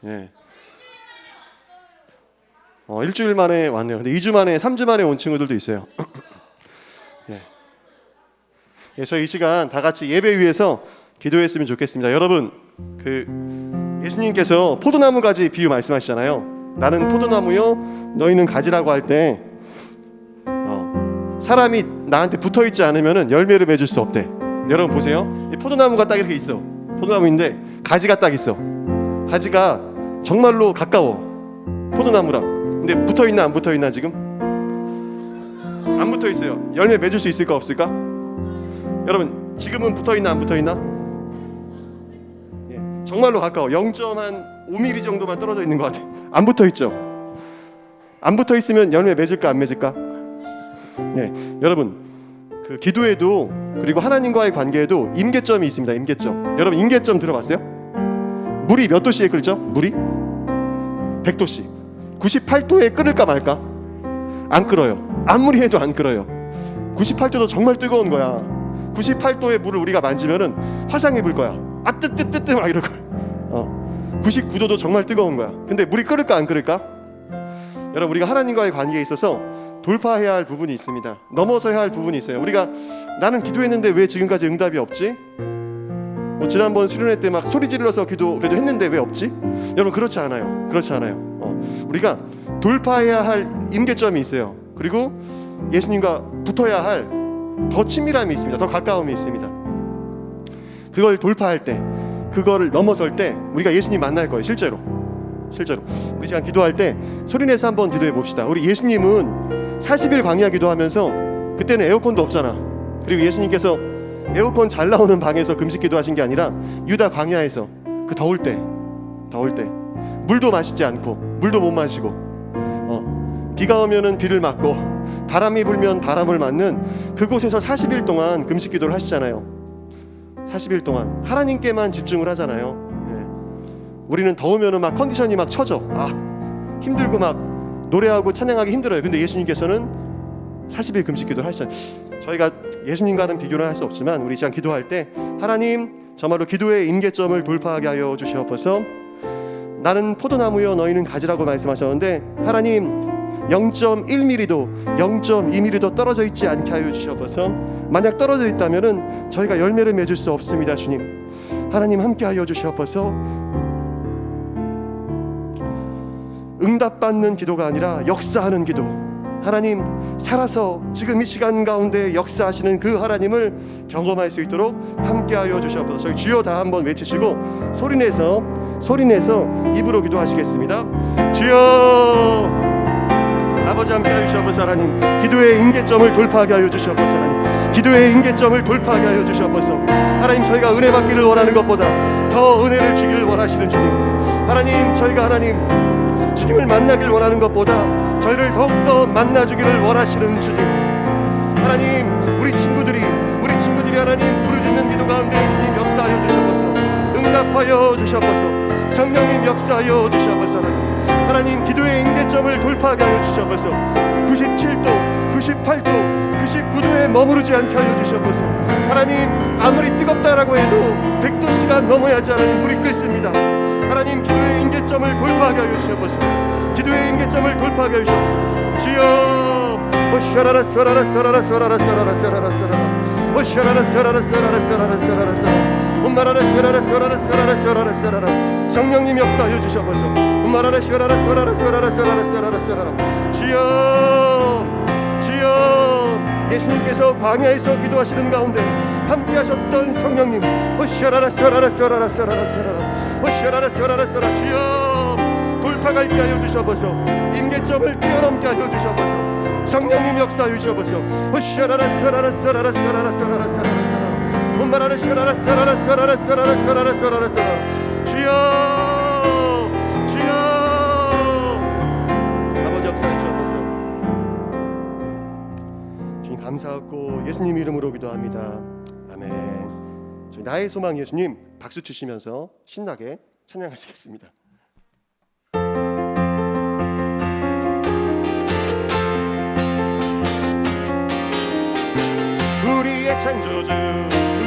예. 일주일 만에 왔네요. 근데 2주 만에, 3주 만에 온 친구들도 있어요. 예. 예, 저희 이 시간 다 같이 예배 위해서 기도했으면 좋겠습니다. 여러분, 예수님께서 포도나무 가지 비유 말씀하시잖아요. 나는 포도나무요, 너희는 가지라고 할 때 사람이 나한테 붙어 있지 않으면은 열매를 맺을 수 없대. 여러분 보세요. 이 포도나무가 딱 이렇게 있어. 포도나무인데 가지가 딱 있어. 가지가 정말로 가까워. 포도나무랑. 근데 붙어 있나 안 붙어 있나 지금? 안 붙어 있어요. 열매 맺을 수 있을까 없을까? 여러분 지금은 붙어 있나 안 붙어 있나? 예, 정말로 가까워. 0.5mm 정도만 떨어져 있는 것 같아. 안 붙어 있죠. 안 붙어 있으면 열매 맺을까 안 맺을까? 예, 여러분 기도에도 그리고 하나님과의 관계에도 임계점이 있습니다. 임계점. 여러분 임계점 들어봤어요? 물이 몇 도씨에 끓죠? 물이 100도씨. 98도에 끓을까 말까? 안 끓어요. 아무리 해도 안 끓어요. 98도도 정말 뜨거운 거야. 98도의 물을 우리가 만지면은 화상이 불 거야. 아 뜨뜨뜨뜨 막 이럴 거야. 99도도 정말 뜨거운 거야. 근데 물이 끓을까 안 끓을까? 여러분 우리가 하나님과의 관계에 있어서 돌파해야 할 부분이 있습니다. 넘어서야 할 부분이 있어요. 우리가 나는 기도했는데 왜 지금까지 응답이 없지? 지난번 수련회 때 막 소리 질러서 기도 그래도 했는데 왜 없지? 여러분 그렇지 않아요. 그렇지 않아요. 우리가 돌파해야 할 임계점이 있어요. 그리고 예수님과 붙어야 할 더 친밀함이 있습니다. 더 가까움이 있습니다. 그걸 돌파할 때, 그거를 넘어설 때 우리가 예수님 만날 거예요. 실제로 우리 시간 기도할 때 소리내서 한번 기도해 봅시다. 우리 예수님은 40일 광야 기도하면서 그때는 에어컨도 없잖아. 그리고 예수님께서 에어컨 잘 나오는 방에서 금식 기도하신 게 아니라 유다 광야에서 그 더울 때 물도 마시지 않고 물도 못 마시고 비가 오면은 비를 맞고 바람이 불면 바람을 맞는 그곳에서 40일 동안 금식 기도를 하시잖아요. 40일 동안 하나님께만 집중을 하잖아요. 우리는 더우면은 막 컨디션이 막 처져. 힘들고 막 노래하고 찬양하기 힘들어요. 근데 예수님께서는 40일 금식 기도를 하시잖아요. 저희가 예수님과는 비교를 할 수 없지만 우리 시간 기도할 때 하나님 정말로 기도의 임계점을 돌파하게 하여 주시옵소서. 나는 포도나무여 너희는 가지라고 말씀하셨는데 하나님 0.1mm도 0.2mm도 떨어져 있지 않게 하여 주시옵소서. 만약 떨어져 있다면은 저희가 열매를 맺을 수 없습니다. 주님 하나님 함께 하여 주시옵소서. 응답받는 기도가 아니라 역사하는 기도, 하나님 살아서 지금 이 시간 가운데 역사하시는 그 하나님을 경험할 수 있도록 함께하여 주시옵소서. 저희 주여 다 한번 외치시고 소리내서 입으로 기도하시겠습니다. 주여 아버지 함께하여 주시옵소서. 하나님 기도의 임계점을 돌파하게 하여 주시옵소서. 하나님 기도의 임계점을 돌파하게 하여 주시옵소서. 하나님 저희가 은혜 받기를 원하는 것보다 더 은혜를 주기를 원하시는 주님, 하나님 저희가 하나님 주님을 만나길 원하는 것보다 저희를 더욱더 만나주기를 원하시는 주님, 하나님 우리 친구들이 하나님 부르짖는 기도 가운데 주님 역사하여 주시옵소서. 응답하여 주시옵소서. 성령님 역사하여 주시옵소서. 하나님 기도의 임계점을 돌파하게 하여 주시옵소서. 97도 98도 99도에 머무르지 않게 하여 주시옵소서. 하나님 아무리 뜨겁다라고 해도 100도씨가 넘어야지 하나님 물이 끓습니다. 하나님 기도의 임계점을 돌파하게 하여 주시옵소서. 기도의 임계점을 돌파하게 하여 주시옵소서. 주여 오시라라 쏘라라 쏘라라 쏘라라 쏘라라 쏘라라 쏘라라 오시라라 쏘라라 쏘라라 쏘라라 쏘라라 쏘라라 엄마라라 쏘라라 쏘라라 쏘라라 쏘라라 쏘라라 성령님 역사하여 주시옵소서. 엄마라라 쏘라라 쏘라라 쏘라라 쏘라라 쏘라라 쏘라라 주여 예수님께서 광야에서 기도하시는 가운데 함께하셨던 성령님 오시라라 쏘라라 쏘라라 쏘라라 쏘라라 오시라라 쏘라라 쏘라라 주여 돌파가 있게 하여 주시옵소서. 임계점을 뛰어넘게 하여 주시옵소서. 성령님 역사하여 주시옵소서. 오시라라 쏘라라 쏘라라 쏘라라 쏘라라 쏘라라 쏘라라 엄마라라 쏘라라 쏘라라 쏘라라 쏘라라 쏘라라 쏘라라 쏘라라 주여 아버지 역사하여 주시옵소서. 주님 감사하고 예수님 이름으로 기도합니다. 아멘. 저희 나의 소망 예수님 박수 치시면서 신나게 찬양하시겠습니다. 우리의 창조주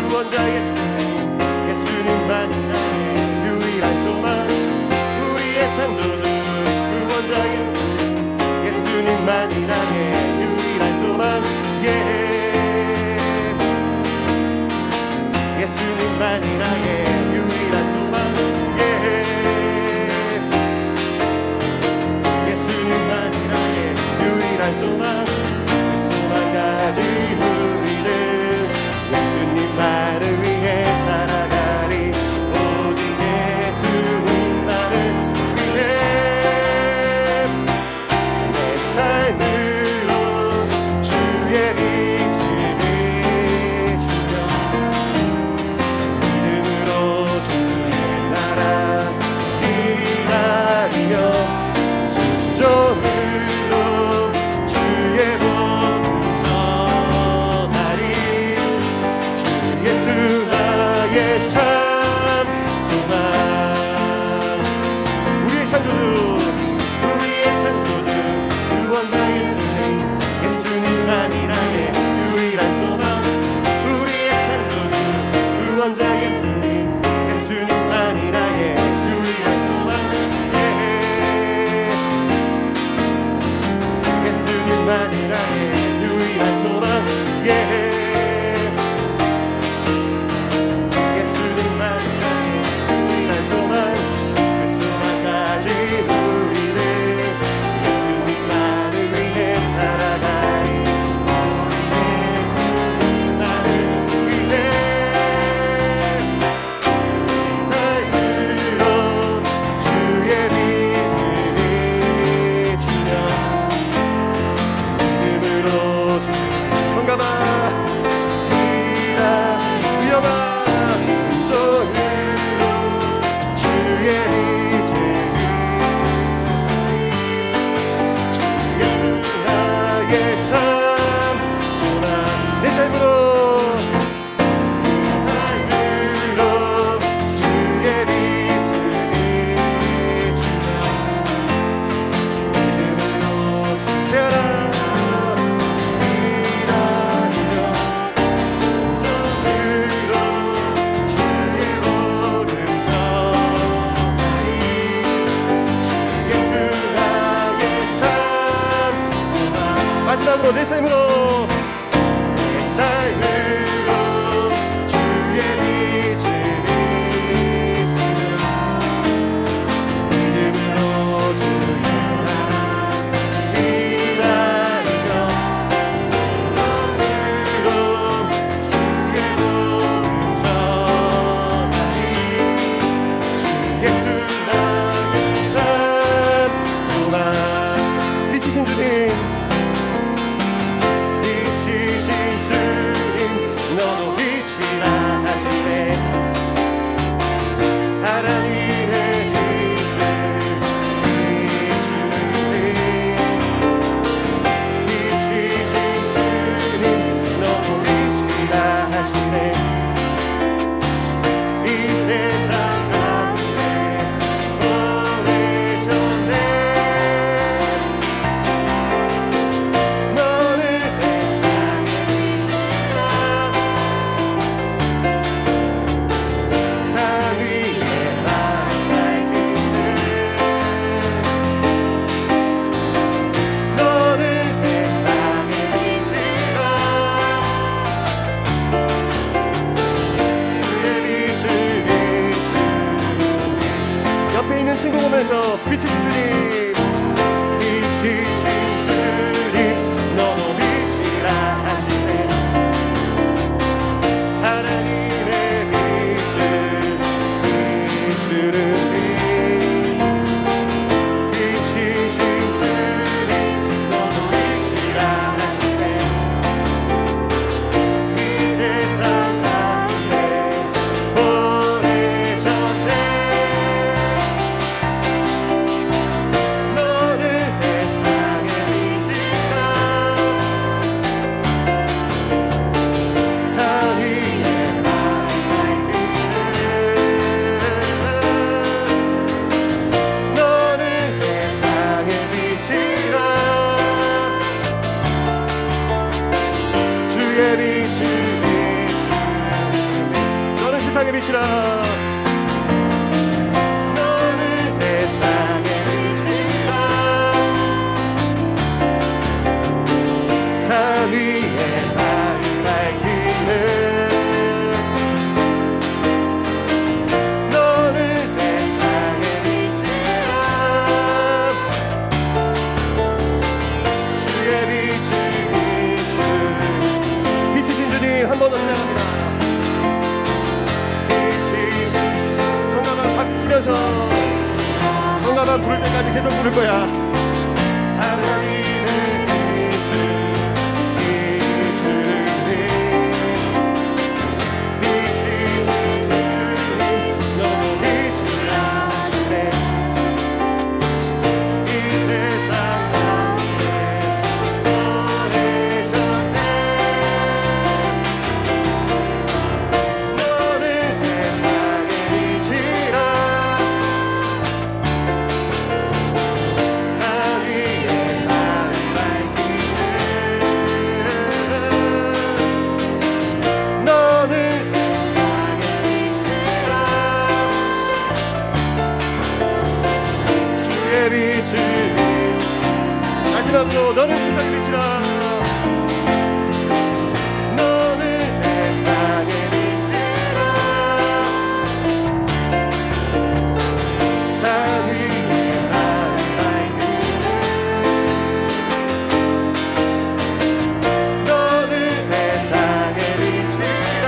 구원자 예수님, 예수님만이 나의 유일한 소망. 우리의 창조주 구원자 예수님만이 나의 유일한 소망. 예수님만이 나의 유일한 소망. 예수님만이 나의 유일한 소망. 그 소망 가진 우리는 예수님만을 위해 살아가리. 오직 예수님만을 위해 내 삶으로 주의 빛을 비추며 믿음으로 주의 나라 일하리며 순종으로 주의 복 전하리. 주 예수 나의 참 소망. 우리의 창조주 우리의 창조주 구원자 예수님 예수님만이 나의 유일한 소망. 우리의 창조주 구원자 예수님 예수님만이 나의 유일한 소망. 예수님만이 나의 유일한 소망. 예수님만이 나의 유일한 소망. 그 소망 가진 우리는 예수님만을 위해 살아가리. 예수님만을 위해 삶으로 주의 빛을 비추며 믿음으로 성가마 위험한 순종으로 주의 빛을 주의 나의 참 소망. 내 삶으로 주의 빛을 비추며 믿음으로 태어나 일하리며 순종으로 주의 복을 전하리. 주 예수 나의 참 소망. 마지막으로 내 삶으로 주의 빛을 비추며 믿음으로 주의 나라 일하리며 순종으로 주의 복을 전하리. 주 예수 나의 참 소망. 빛이신 주님 빛이신 주님 너도 빛이라 하시네. 하나님의 빛을 비추는 빛이신 주님 너도 빛이라 하시네. 이 세상 가운데 보내셨네. 너를 세상에 산 위에 너를 세상에 비추라. 주의 빛을 비추니 옆에 있는 친구 보면서 빛이신 주님 빛이신 주님 너도 빛이라 하시네. 하나님의 빛을 비추는 빛이신 주님 너도 빛이라 하시네. 이 세상 가운데 보내셨네. 너를 세상에 비추라. 산 위에 너를 세상에 비추라. 주의 빛을 비추니 너는 세상에 빛이라. 너는 세상에 위에 나를 밝히네. 너는 세상의 빛이라. 주의 빛을 비추. 빛이신 주님 한 번 더 찬양합니다. 빛이신 성가만 박수 치면서 성가만 부를 때까지 계속 부를 거야. 하나님의 빛을 비추네. 빛이신 주님 너무 빛을 나시네. 이 세상 가운데 보내셨네. 너는 세상의 빛이라. 산 위에 나를 밝히네. 너는 세상의 빛이라. 주의 빛을 마지막으로 너는 세상의 빛이라. 너는 세상의 빛이라. 산 위에 나를 밝히네. 너는 세상의 빛이라.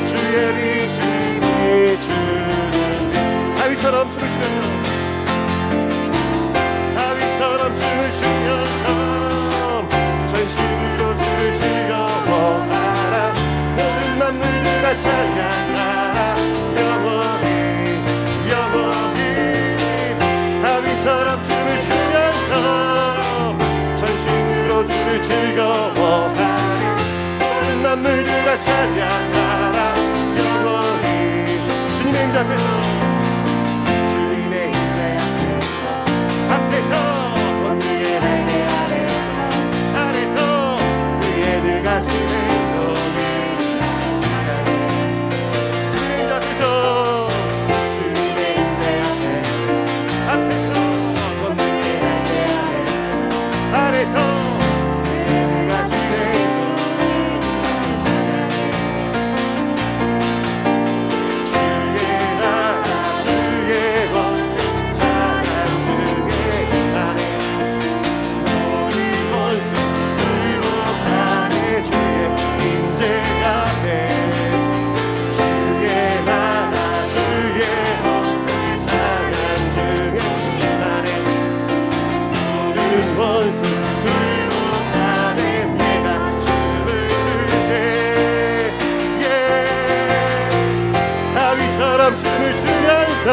주의 빛을 비추는 다윗처럼 춤을 추면서 다윗처럼 춤을 추면서 전심으로 주를 즐거워하라. 모든 만물들아 찬양하라. 영원히 영원히 다윗처럼 춤을 추면서 전심으로 주를 즐거워하라. 모든 만물들아 찬양하라. 영원히 주님의 임재 앞에서 주님의 임재 앞에서 원주의 날개 아래서 그의 능하시는 너를 주님의 임재 앞에서 주님의 임재 앞에서 원주의 날개 아래서 그의 능하시는 주의 나라 주의 권 찬양 중에 안에 모든 원수 불복하네. 주의 임재 앞에 주의 나라 주의 권 찬양 중에 안에 모든 원수 불복하네. 내가 춤을 추네. 다윗처럼 춤을 추면서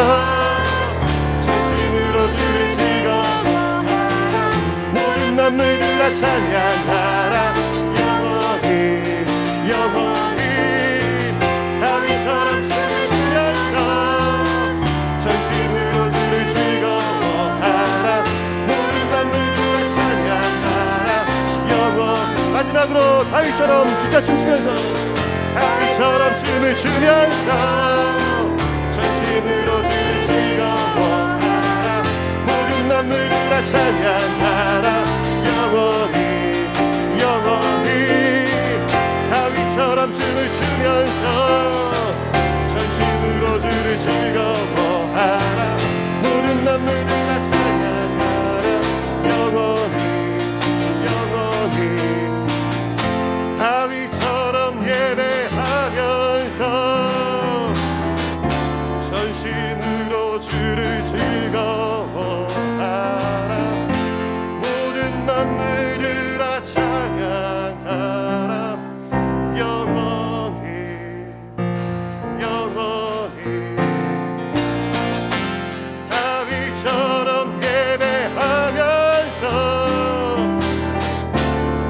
진심으로 주를 즐거워하라. 모든 만물들아 찬양하라. 영원히 영원히 다윗처럼 춤을 추면서 전심으로 주를 즐거워하라. 모든 만물들아 찬양하라. 영원히 마지막으로 다윗처럼 진짜 춤추면서 다윗처럼 춤을 추면서 전심으로 주를 즐거워하라. 모든 만물들아 찬양하라. 영원히 영원히 다윗처럼 춤을 추면서 전심으로 주를 즐거워하라. 모든 만물들아 찬양하라. 영원히 영원히 다윗처럼 예배하면서 전심으로 주를 즐거워하라. 모든 만물들아 찬양하라. 영원히 영원히 다윗처럼 예배하면서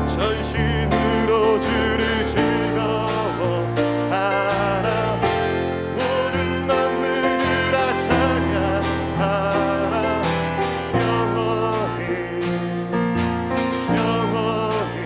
전심으로 주를 즐거워하라. 모든 만물들아 찬양하라. 영원히 영원히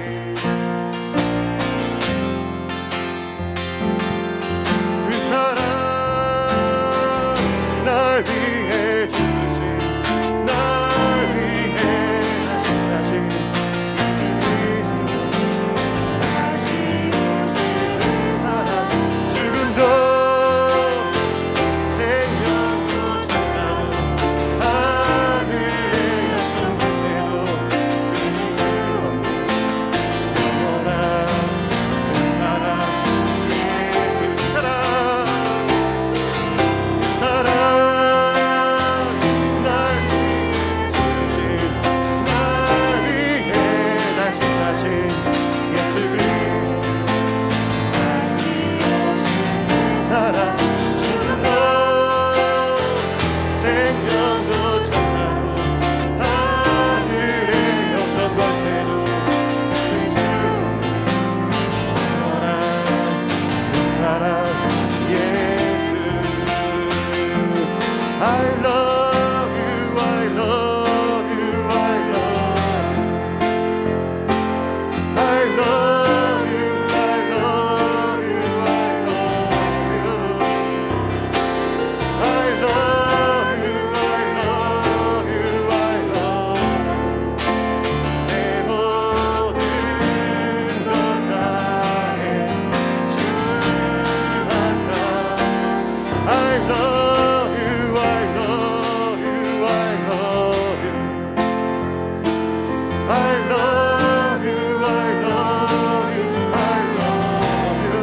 love you, I love you, I love you,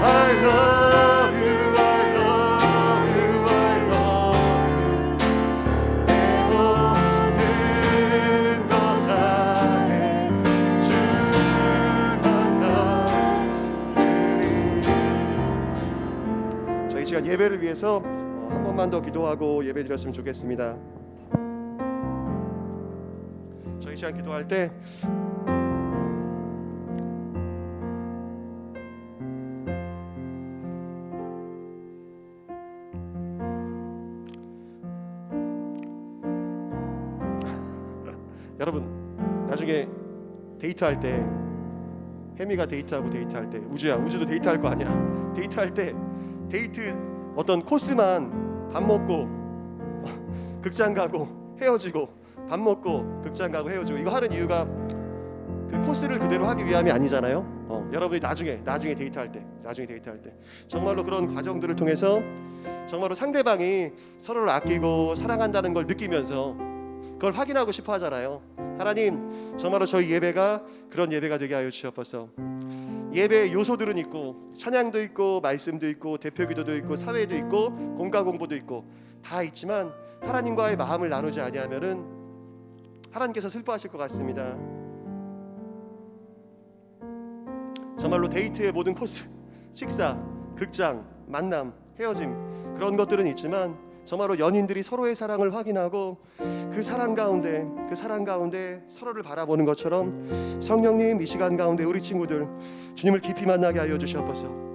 I love you, I love you, I love you. 내 모든 것 나의 주만 저희 시간 예배를 위해서 한 번만 더 기도하고 예배 드렸으면 좋겠습니다. 저희 시간 기도할 때 여러분 나중에 데이트할 때 혜미가 데이트하고 데이트할 때 우주도 데이트할 거 아니야. 데이트할 때 데이트 어떤 코스만 밥 먹고 극장 가고 헤어지고 밥 먹고 극장 가고 헤어지고 이거 하는 이유가 그 코스를 그대로 하기 위함이 아니잖아요. 여러분이 나중에 데이트할 때 정말로 그런 과정들을 통해서 정말로 상대방이 서로를 아끼고 사랑한다는 걸 느끼면서 그걸 확인하고 싶어 하잖아요. 하나님 정말로 저희 예배가 그런 예배가 되게 하여 주시옵소서. 예배의 요소들은 있고 찬양도 있고 말씀도 있고 대표기도도 있고 사회도 있고 공과 공보도 있고 다 있지만 하나님과의 마음을 나누지 아니하면은 하나님께서 슬퍼하실 것 같습니다. 정말로 데이트의 모든 코스, 식사, 극장, 만남, 헤어짐 그런 것들은 있지만 정말로 연인들이 서로의 사랑을 확인하고 그 사랑 가운데 서로를 바라보는 것처럼 성령님 이 시간 가운데 우리 친구들 주님을 깊이 만나게 하여 주시옵소서.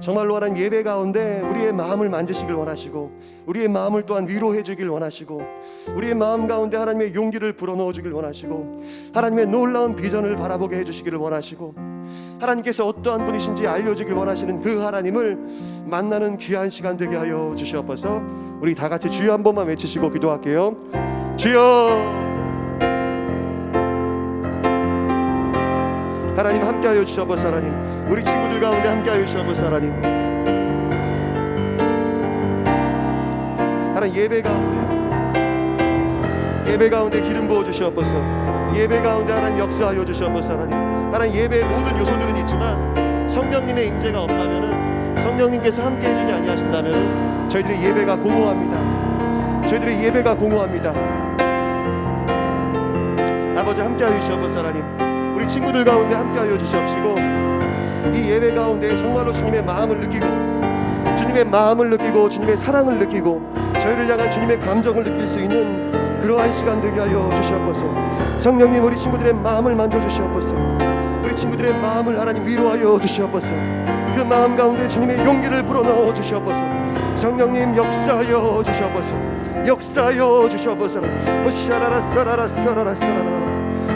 정말로 하나님 예배 가운데 우리의 마음을 만지시길 원하시고 우리의 마음을 또한 위로해 주길 원하시고 우리의 마음 가운데 하나님의 용기를 불어넣어 주길 원하시고 하나님의 놀라운 비전을 바라보게 해주시기를 원하시고 하나님께서 어떠한 분이신지 알려주길 원하시는 그 하나님을 만나는 귀한 시간 되게 하여 주시옵소서. 우리 다 같이 주여 한 번만 외치시고 기도할게요. 주여. 하나님 함께하여 주시옵소서. 하나님 우리 친구들 가운데 함께하여 주시옵소서. 하나님 예배 가운데 기름 부어 주시옵소서. 예배 가운데 하나님 역사하여 주시옵소서. 하나님 예배의 모든 요소들은 있지만 성령님의 임재가 없다면은 성령님께서 함께해 주지 아니하신다면은 저희들의 예배가 공허합니다. 아버지 함께하여 주시옵소서. 하나님 우리 친구들 가운데 함께하여 주시옵시고 이 예배 가운데 정말로 주님의 마음을 느끼고 주님의 사랑을 느끼고 저희를 향한 주님의 감정을 느낄 수 있는 그러한 시간 되게 하여 주시옵소서. 성령님 우리 친구들의 마음을 만져주시옵소서. 우리 친구들의 마음을 하나님 위로하여 주시옵소서. 그 마음 가운데 주님의 용기를 불어넣어 주시옵소서. 성령님 역사하여 주시옵소서.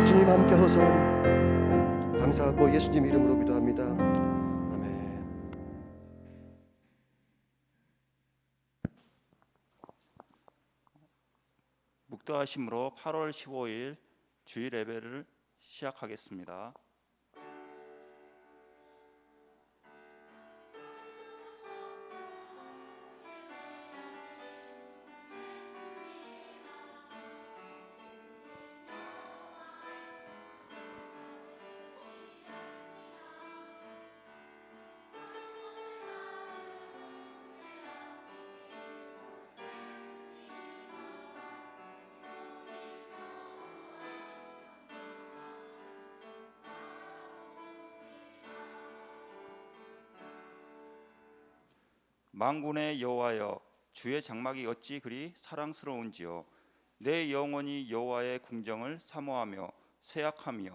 주님 함께 하소서. 하나님 감사하고 예수님 이름으로 기도합니다. 아멘. 묵도하심으로 8월 15일 주일 예배를 시작하겠습니다. 만군의 여호와여, 주의 장막이 어찌 그리 사랑스러운지요. 내 영혼이 여호와의 궁정을 사모하며 세약하며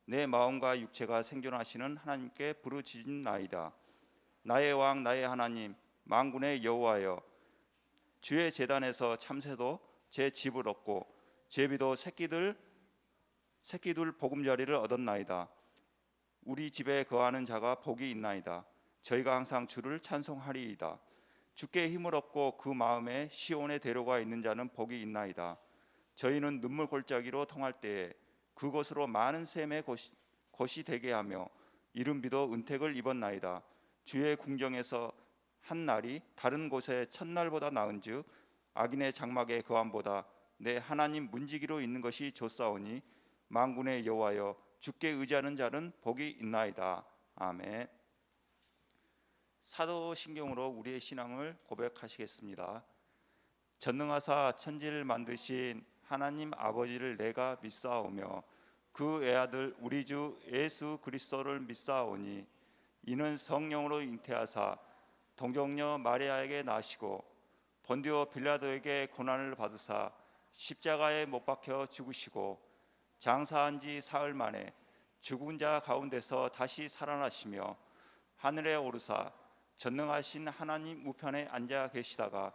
내 마음과 육체가 생존하시는 하나님께 부르짖나이다. 나의 왕 나의 하나님 만군의 여호와여, 주의 제단에서 참새도 제 집을 얻고 제비도 새끼들 보금자리를 얻었나이다. 우리 집에 거하는 자가 복이 있나이다. 저희가 항상 주를 찬송하리이다. 주께 힘을 얻고 그 마음에 시온의 대로가 있는 자는 복이 있나이다. 저희는 눈물 골짜기로 통할 때에 그곳으로 많은 샘의 것이 되게 하며 이른 비도 은택을 입었나이다. 주의 궁정에서 한 날이 다른 곳의 첫날보다 나은즉 악인의 장막의 거함보다 내 하나님 문지기로 있는 것이 좋사오니 만군의 여호와여 주께 의지하는 자는 복이 있나이다. 아멘. 사도신경으로 우리의 신앙을 고백하시겠습니다. 전능하사 천지를 만드신 하나님 아버지를 내가 믿사오며 그 외아들 우리 주 예수 그리스도를 믿사오니 이는 성령으로 잉태하사 동정녀 마리아에게 나시고 본디오 빌라도에게 고난을 받으사 십자가에 못 박혀 죽으시고 장사한 지 사흘 만에 죽은 자 가운데서 다시 살아나시며 하늘에 오르사 전능하신 하나님 우편에 앉아 계시다가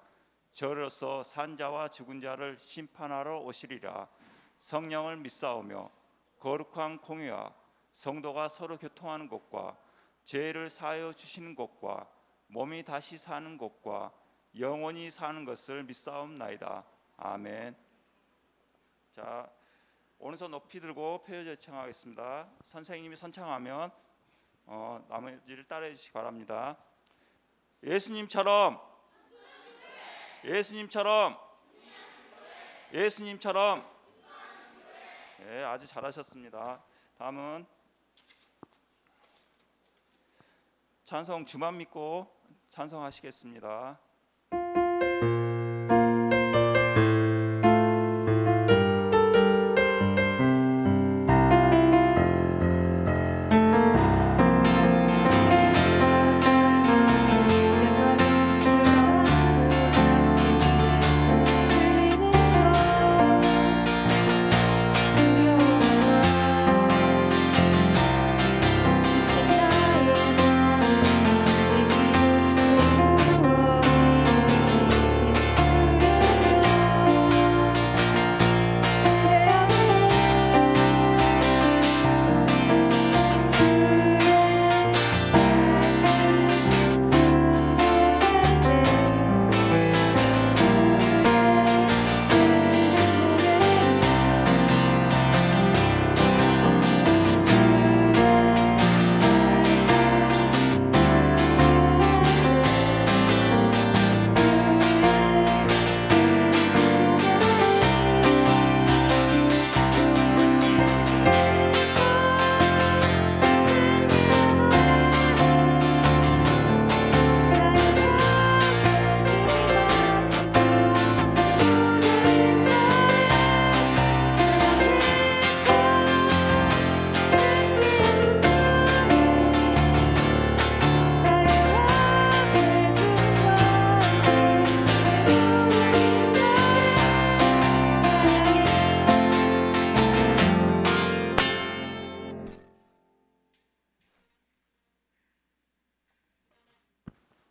저로서 산 자와 죽은 자를 심판하러 오시리라. 성령을 믿사오며 거룩한 공의와 성도가 서로 교통하는 것과 죄를 사하여 주시는 것과 몸이 다시 사는 것과 영원히 사는 것을 믿사옵나이다. 아멘. 자, 오른손 높이 들고 표효제 청하겠습니다. 선생님이 선창하면 나머지를 따라해 주시기 바랍니다. 예수님처럼 예수님처럼 예수님처럼. 예, 아주 잘하셨습니다. 다음은 찬송 주만 믿고 찬송하시겠습니다.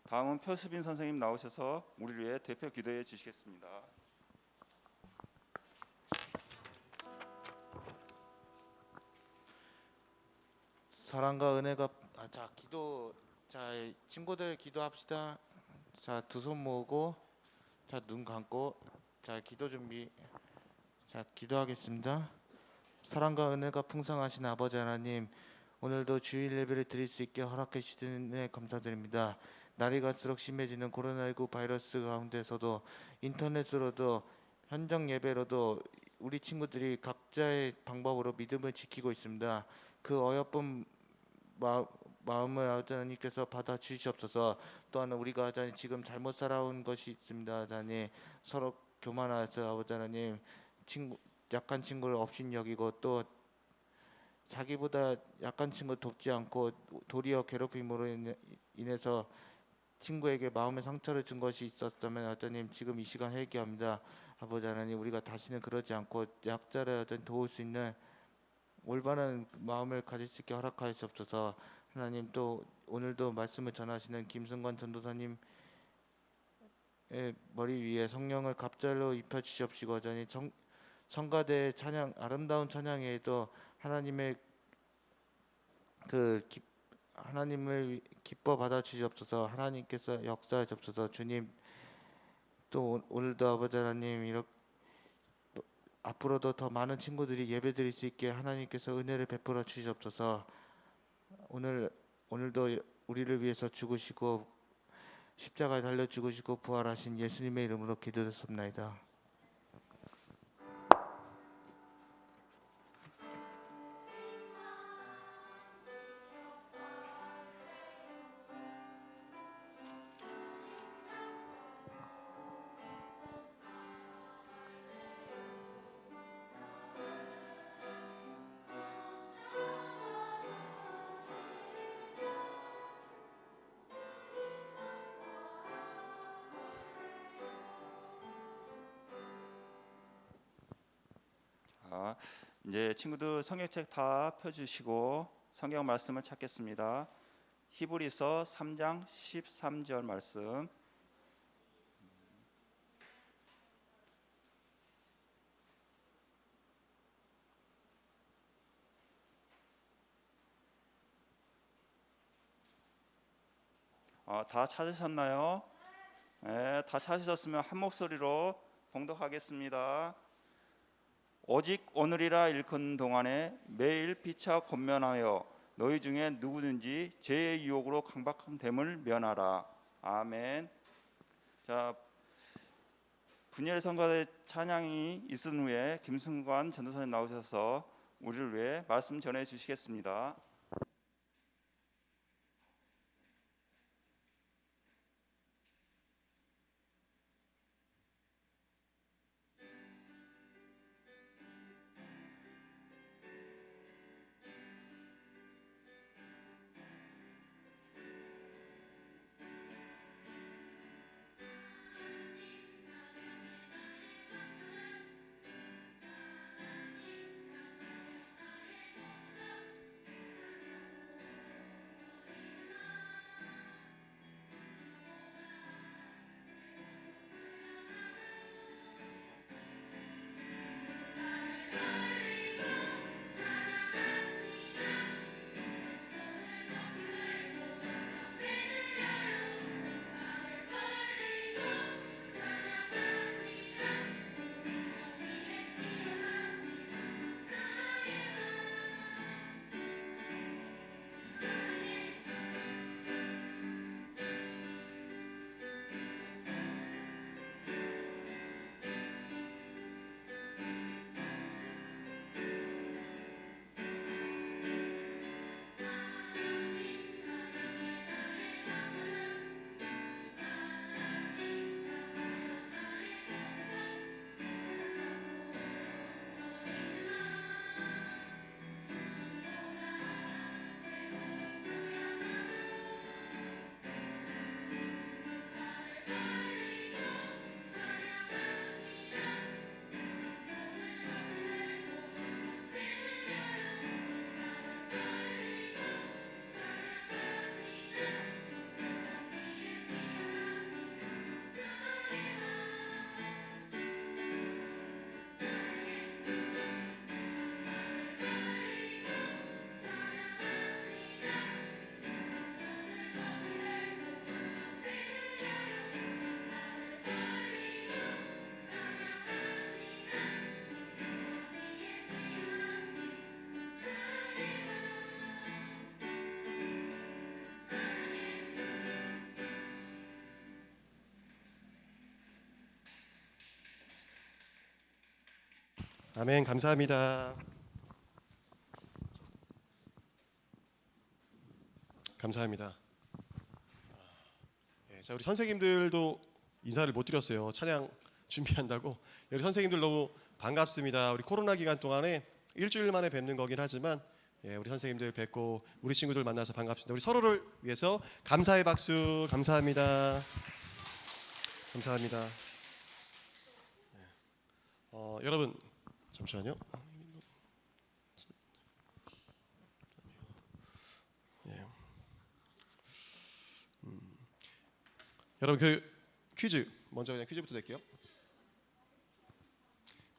다음은 표수빈 선생님 나오셔서 우리를 위해 대표 기도해 주시겠습니다. 사랑과 은혜가 자 친구들 기도합시다. 자 두 손 모으고 자 눈 감고 자 기도 준비. 자 기도하겠습니다. 사랑과 은혜가 풍성하신 아버지 하나님, 오늘도 주일 예배를 드릴 수 있게 허락해 주시는 데 감사드립니다. 날이 갈수록 심해지는 코로나19 바이러스 가운데서도 인터넷으로도 현장 예배로도 우리 친구들이 각자의 방법으로 믿음을 지키고 있습니다. 그 어여쁜 마음을 아버지 하나님께서 받아 주시옵소서. 또한 우리가 하나님 지금 잘못 살아온 것이 있습니다. 하나님 서로 교만하여서 아버지 하나님 약한 친구를 업신 여기고 또 자기보다 약한 친구 돕지 않고 도리어 괴롭힘으로 인해서 친구에게 마음의 상처를 준 것이 있었다면 하나님 지금 이 시간 회개합니다. 아버지 하나님, 우리가 다시는 그러지 않고 약자를 하여튼 도울 수 있는 올바른 마음을 가질 수 있게 허락하여 주옵소서. 하나님, 또 오늘도 말씀을 전하시는 김승관 전도사님의 머리 위에 성령을 갑절로 입혀 주시옵시고, 전이 성가대 찬양, 아름다운 찬양에도 하나님의 하나님을 기뻐 받아 주시옵소서. 하나님께서 역사해 주옵소서. 주님, 또 오늘도 아버지 하나님 이렇게 앞으로도 더 많은 친구들이 예배드릴 수 있게 하나님께서 은혜를 베풀어 주시옵소서. 오늘도 우리를 위해서 죽으시고 십자가에 달려 죽으시고 부활하신 예수님의 이름으로 기도드렸습니다. 아멘. 자, 다음은 120년 전도사 김성환 전도사님 나오셔서 우리를 위해 대표 기도해 주시겠습니다. 사랑과 은혜가 풍성하신 아버지 하나님, 오늘도 주일 예배를 드릴 수 있게 허락해 주시는 데 감사드립니다. 자, 이제 친구들 성경책 다 펴주시고 성경 말씀을 찾겠습니다. 히브리서 3장 13절 말씀. 다 찾으셨나요? 네, 다 찾으셨으면 한 목소리로 봉독하겠습니다. 오직 오늘이라 일컫는 동안에 매일 피차 권면하여 너희 중에 누구든지 죄의 유혹으로 강박됨을 면하라. 아멘. 자, 분열 성가대 찬양이 있은 후에 김승관 전도사님 나오셔서 우리를 위해 말씀 전해 주시겠습니다. 아멘. 감사합니다. 감사합니다. 자, 우리 선생님들도 인사를 못 드렸어요. 찬양 준비한다고. 우리 선생님들 너무 반갑습니다. 우리 코로나 기간 동안에 일주일 만에 뵙는 거긴 하지만 우리 선생님들 뵙고 우리 친구들 만나서 반갑습니다. 우리 서로를 위해서 감사의 박수. 감사합니다. 감사합니다. 여러분 잠시만요. 여러분 그 퀴즈 먼저 그냥 퀴즈부터 낼게요.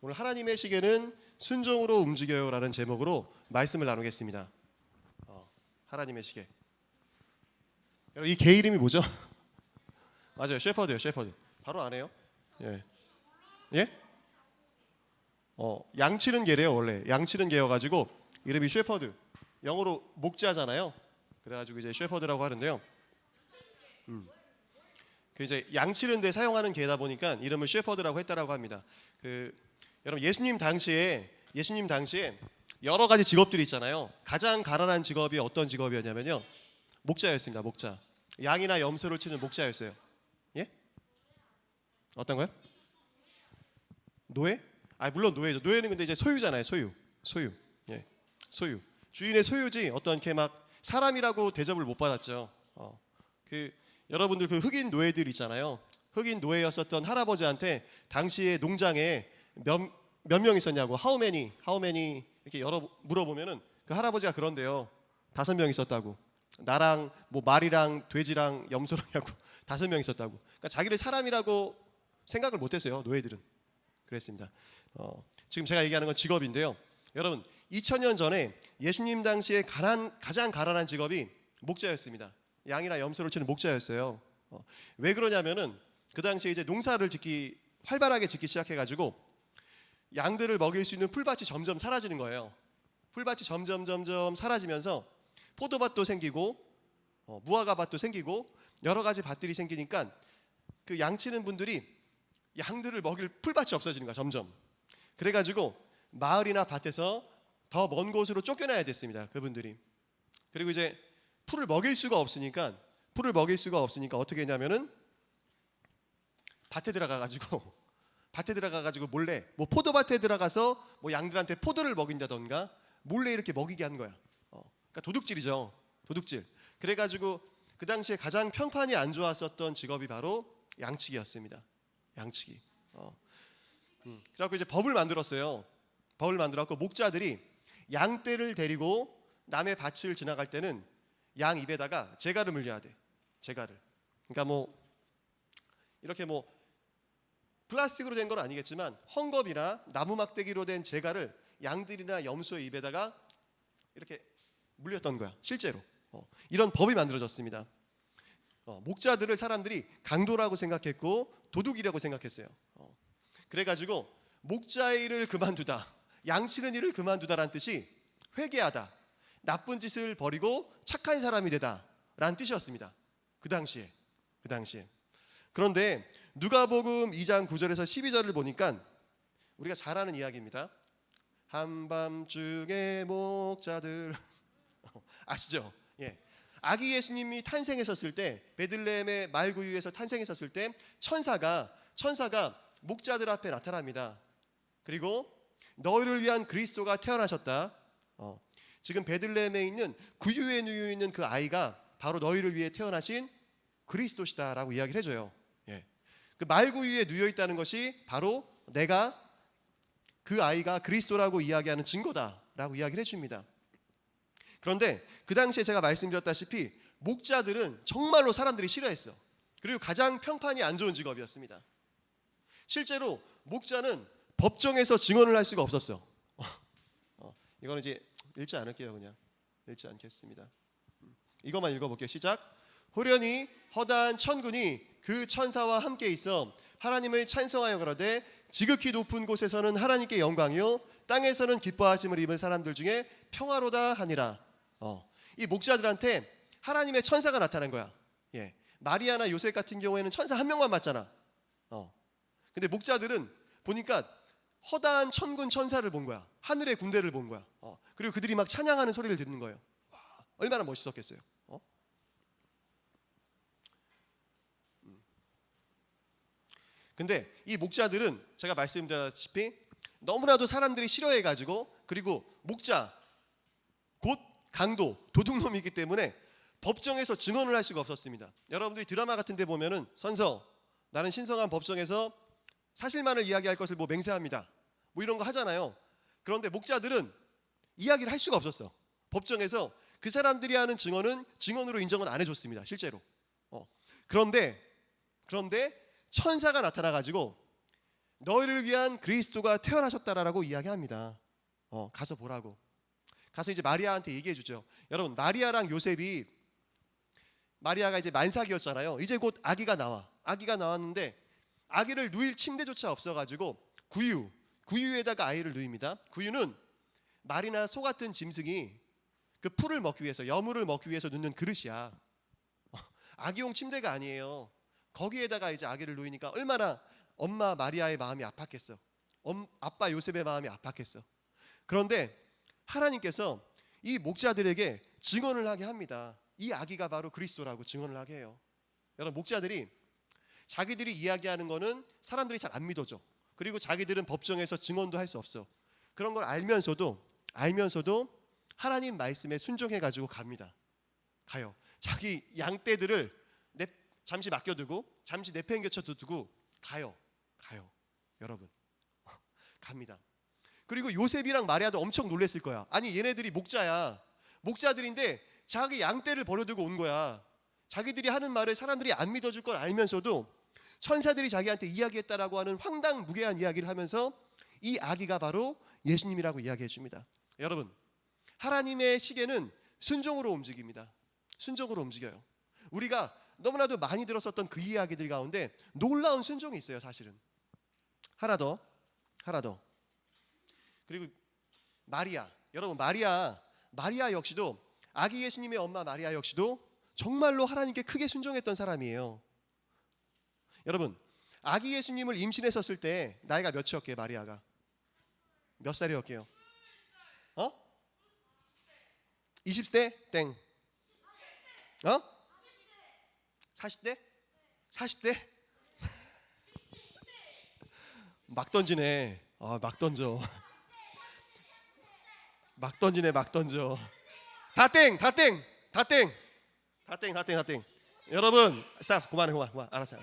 오늘 하나님의 시계는 순종으로 움직여요라는 제목으로 말씀을 나누겠습니다. 하나님의 시계. 여러분 이 개 이름이 뭐죠? 맞아요, 셰퍼드요, 셰퍼드. 바로 아네요. 예. 예? 양치는 개래요 원래. 양치는 개여가지고 이름이 셰퍼드. 영어로 목자잖아요. 그래가지고 이제 셰퍼드라고 하는데요. 그 이제 양치는데 사용하는 개다 보니까 이름을 셰퍼드라고 했다라고 합니다. 여러분 예수님 당시에 여러 가지 직업들이 있잖아요. 가장 가난한 직업이 어떤 직업이었냐면요, 목자였습니다. 목자. 양이나 염소를 치는 목자였어요. 예? 어떤 거요? 노예? 물론 노예죠. 노예는 근데 이제 소유잖아요. 소유. 예. 소유. 주인의 소유지 어떤 이렇게 막 사람이라고 대접을 못 받았죠. 여러분들 그 흑인 노예들 있잖아요. 흑인 노예였었던 할아버지한테 당시에 농장에 몇 명 있었냐고 how many 이렇게 물어보면은 그 할아버지가 그런데요. 5명 있었다고. 나랑 뭐 말이랑 돼지랑 염소랑 하고 5명 있었다고. 그러니까 자기를 사람이라고 생각을 못했어요. 노예들은. 그랬습니다. 지금 제가 얘기하는 건 직업인데요. 여러분 2000년 전에 예수님 당시에 가장 가난한 직업이 목자였습니다. 양이나 염소를 치는 목자였어요. 왜 그러냐면은 그 당시에 이제 농사를 활발하게 짓기 시작해가지고 양들을 먹일 수 있는 풀밭이 점점 사라지는 거예요. 풀밭이 점점 사라지면서 포도밭도 생기고 무화과밭도 생기고 여러 가지 밭들이 생기니까 그 양치는 분들이 양들을 먹일 풀밭이 없어지는 거야 점점. 그래가지고 마을이나 밭에서 더 먼 곳으로 쫓겨나야 됐습니다. 그분들이. 그리고 이제 풀을 먹일 수가 없으니까 어떻게 했냐면은 밭에 들어가가지고 몰래 뭐 포도밭에 들어가서 뭐 양들한테 포도를 먹인다던가 몰래 이렇게 먹이게 한 거야. 그러니까 도둑질이죠. 도둑질. 그래가지고 그 당시에 가장 평판이 안 좋았었던 직업이 바로 양치기였습니다. 양치기. 그래갖고 이제 법을 만들었어요. 법을 만들었고 목자들이 양떼를 데리고 남의 밭을 지나갈 때는 양 입에다가 재갈을 물려야 돼. 재갈을. 그러니까 뭐 이렇게 뭐 플라스틱으로 된 건 아니겠지만 헝겊이나 나무 막대기로 된 재갈을 양들이나 염소의 입에다가 이렇게 물렸던 거야. 실제로. 이런 법이 만들어졌습니다. 목자들을 사람들이 강도라고 생각했고 도둑이라고 생각했어요. 그래가지고 목자의 일을 그만두다, 양치는 일을 그만두다라는 뜻이 회개하다, 나쁜 짓을 버리고 착한 사람이 되다라는 뜻이었습니다. 그 당시에. 그런데 누가복음 2장 9절에서 12절을 보니까 우리가 잘 아는 이야기입니다. 한밤중에 목자들 아시죠? 예. 아기 예수님이 탄생했었을 때 베들레헴의 말구유에서 탄생했었을 때 천사가 목자들 앞에 나타납니다. 그리고 너희를 위한 그리스도가 태어나셨다. 지금 베들레헴에 있는 구유에 누워 있는 그 아이가 바로 너희를 위해 태어나신 그리스도시다라고 이야기를 해줘요. 예. 그 말구유에 누워 있다는 것이 바로 내가 그 아이가 그리스도라고 이야기하는 증거다라고 이야기를 해줍니다. 그런데 그 당시에 제가 말씀드렸다시피 목자들은 정말로 사람들이 싫어했어. 그리고 가장 평판이 안 좋은 직업이었습니다. 실제로 목자는 법정에서 증언을 할 수가 없었어. 이거는 이제 읽지 않을게요. 그냥 읽지 않겠습니다. 이것만 읽어볼게요. 시작. 호련히 허다한 천군이 그 천사와 함께 있어 하나님을 찬송하여 가로되 지극히 높은 곳에서는 하나님께 영광이요 땅에서는 기뻐하심을 입은 사람들 중에 평화로다 하니라. 이 목자들한테 하나님의 천사가 나타난 거야. 예. 마리아나 요셉 같은 경우에는 천사 한 명만 맞잖아. 근데 목자들은 보니까 허다한 천군 천사를 본 거야. 하늘의 군대를 본 거야. 그리고 그들이 막 찬양하는 소리를 듣는 거예요. 와, 얼마나 멋있었겠어요. 근데 이 목자들은 제가 말씀드렸다시피 너무나도 사람들이 싫어해가지고 그리고 목자 곧 강도 도둑놈이기 때문에 법정에서 증언을 할 수가 없었습니다. 여러분들이 드라마 같은 데 보면은 나는 신성한 법정에서 사실만을 이야기할 것을 뭐 맹세합니다 뭐 이런 거 하잖아요. 그런데 목자들은 이야기를 할 수가 없었어. 법정에서 그 사람들이 하는 증언은 증언으로 인정을 안 해줬습니다. 실제로. 그런데 천사가 나타나가지고 너희를 위한 그리스도가 태어나셨다라고 이야기합니다. 가서 보라고. 가서 이제 마리아한테 얘기해 주죠. 여러분 마리아랑 요셉이 마리아가 이제 만삭이었잖아요. 이제 곧 아기가 나와. 아기가 나왔는데 아기를 누일 침대조차 없어가지고 구유에다가 아이를 누입니다. 구유는 말이나 소 같은 짐승이 그 풀을 먹기 위해서 여물을 먹기 위해서 누는 그릇이야. 아기용 침대가 아니에요. 거기에다가 이제 아기를 누이니까 얼마나 엄마 마리아의 마음이 아팠겠어. 아빠 요셉의 마음이 아팠겠어. 그런데 하나님께서 이 목자들에게 증언을 하게 합니다. 이 아기가 바로 그리스도라고 증언을 하게 해요. 여러분 목자들이 자기들이 이야기하는 거는 사람들이 잘 안 믿어줘. 그리고 자기들은 법정에서 증언도 할 수 없어. 그런 걸 알면서도 하나님 말씀에 순종해 가지고 갑니다. 가요. 자기 양떼들을 잠시 맡겨두고 잠시 내팽개쳐 두고 가요. 여러분 갑니다. 그리고 요셉이랑 마리아도 엄청 놀랬을 거야. 아니 얘네들이 목자야. 목자들인데 자기 양떼를 버려두고 온 거야. 자기들이 하는 말을 사람들이 안 믿어줄 걸 알면서도 천사들이 자기한테 이야기했다라고 하는 황당무계한 이야기를 하면서 이 아기가 바로 예수님이라고 이야기해 줍니다. 여러분, 하나님의 시계는 순종으로 움직입니다. 순종으로 움직여요. 우리가 너무나도 많이 들었었던 그 이야기들 가운데 놀라운 순종이 있어요. 사실은 하나 더. 그리고 마리아, 여러분 마리아 역시도 아기 예수님의 엄마 마리아 역시도 정말로 하나님께 크게 순종했던 사람이에요. 여러분, 아기 예수님을 임신했었을 때 나이가 몇이었게요? 마리아가 몇 살이었게요? 20대? 땡. 40대? 40대? 막 던지네. 막 던져. 막 던지네, 막 던져. 다 땡. 여러분, 스탑. 그만. 알았어요.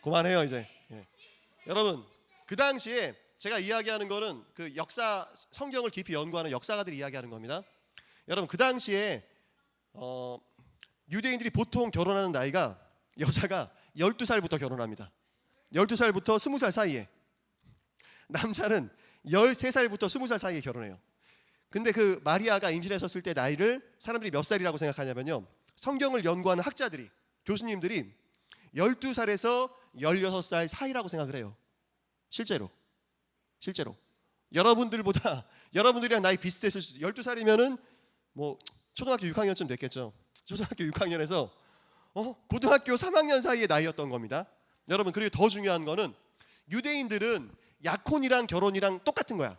그만해요 이제. 예. 여러분, 그 당시에 제가 이야기하는 거는 그 역사, 성경을 깊이 연구하는 역사가들이 이야기하는 겁니다. 여러분, 그 당시에 유대인들이 보통 결혼하는 나이가 여자가 12살부터 결혼합니다. 12살부터 20살 사이에, 남자는 13살부터 20살 사이에 결혼해요. 근데 그 마리아가 임신했었을 때 나이를 사람들이 몇 살이라고 생각하냐면요, 성경을 연구하는 학자들이, 교수님들이 12살에서 16살 사이라고 생각을 해요. 실제로 여러분들이랑 나이 비슷했을 수, 12살이면은 뭐 초등학교 6학년쯤 됐겠죠. 초등학교 6학년에서 고등학교 3학년 사이의 나이였던 겁니다. 여러분, 그리고 더 중요한 거는 유대인들은 약혼이랑 결혼이랑 똑같은 거야.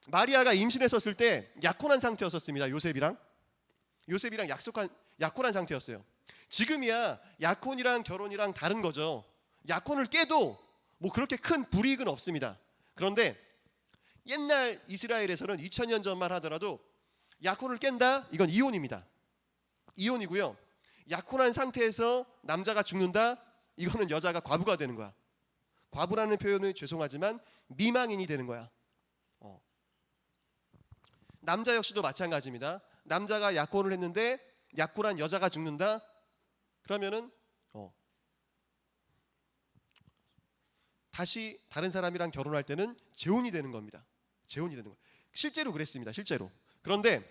마리아가 임신했었을 때 약혼한 상태였었습니다. 요셉이랑 약혼한 상태였어요. 지금이야 약혼이랑 결혼이랑 다른 거죠. 약혼을 깨도 뭐 그렇게 큰 불이익은 없습니다. 그런데 옛날 이스라엘에서는 2000년 전만 하더라도 약혼을 깬다? 이건 이혼입니다. 이혼이고요. 약혼한 상태에서 남자가 죽는다? 이거는 여자가 과부가 되는 거야. 과부라는 표현은 죄송하지만 미망인이 되는 거야. 남자 역시도 마찬가지입니다. 남자가 약혼을 했는데 약혼한 여자가 죽는다? 그러면은 다시 다른 사람이랑 결혼할 때는 재혼이 되는 겁니다. 재혼이 되는 거예요. 실제로 그랬습니다. 실제로. 그런데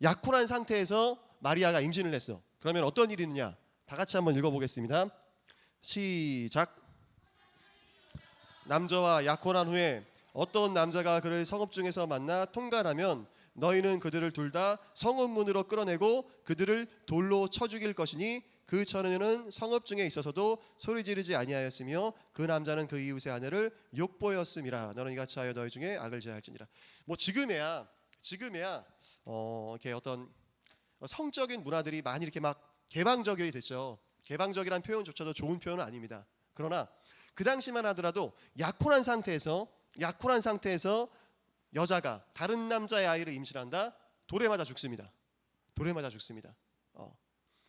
약혼한 상태에서 마리아가 임신을 했어. 그러면 어떤 일이 있느냐? 다 같이 한번 읽어보겠습니다. 시작. 남자와 약혼한 후에 어떤 남자가 그를 성읍 중에서 만나 통관하면 너희는 그들을 둘 다 성읍 문으로 끌어내고 그들을 돌로 쳐 죽일 것이니 그 처녀는 성읍 중에 있어서도 소리 지르지 아니하였으며 그 남자는 그 이웃의 아내를 욕보였음이라. 너는 이같이 하여 너희 중에 악을 제할지니라. 뭐 지금에야 이렇게 어떤 성적인 문화들이 많이 이렇게 막 개방적이 됐죠. 개방적이란 표현조차도 좋은 표현은 아닙니다. 그러나 그 당시만 하더라도 약혼한 상태에서 여자가 다른 남자의 아이를 임신한다? 돌에 맞아 죽습니다. 돌에 맞아 죽습니다.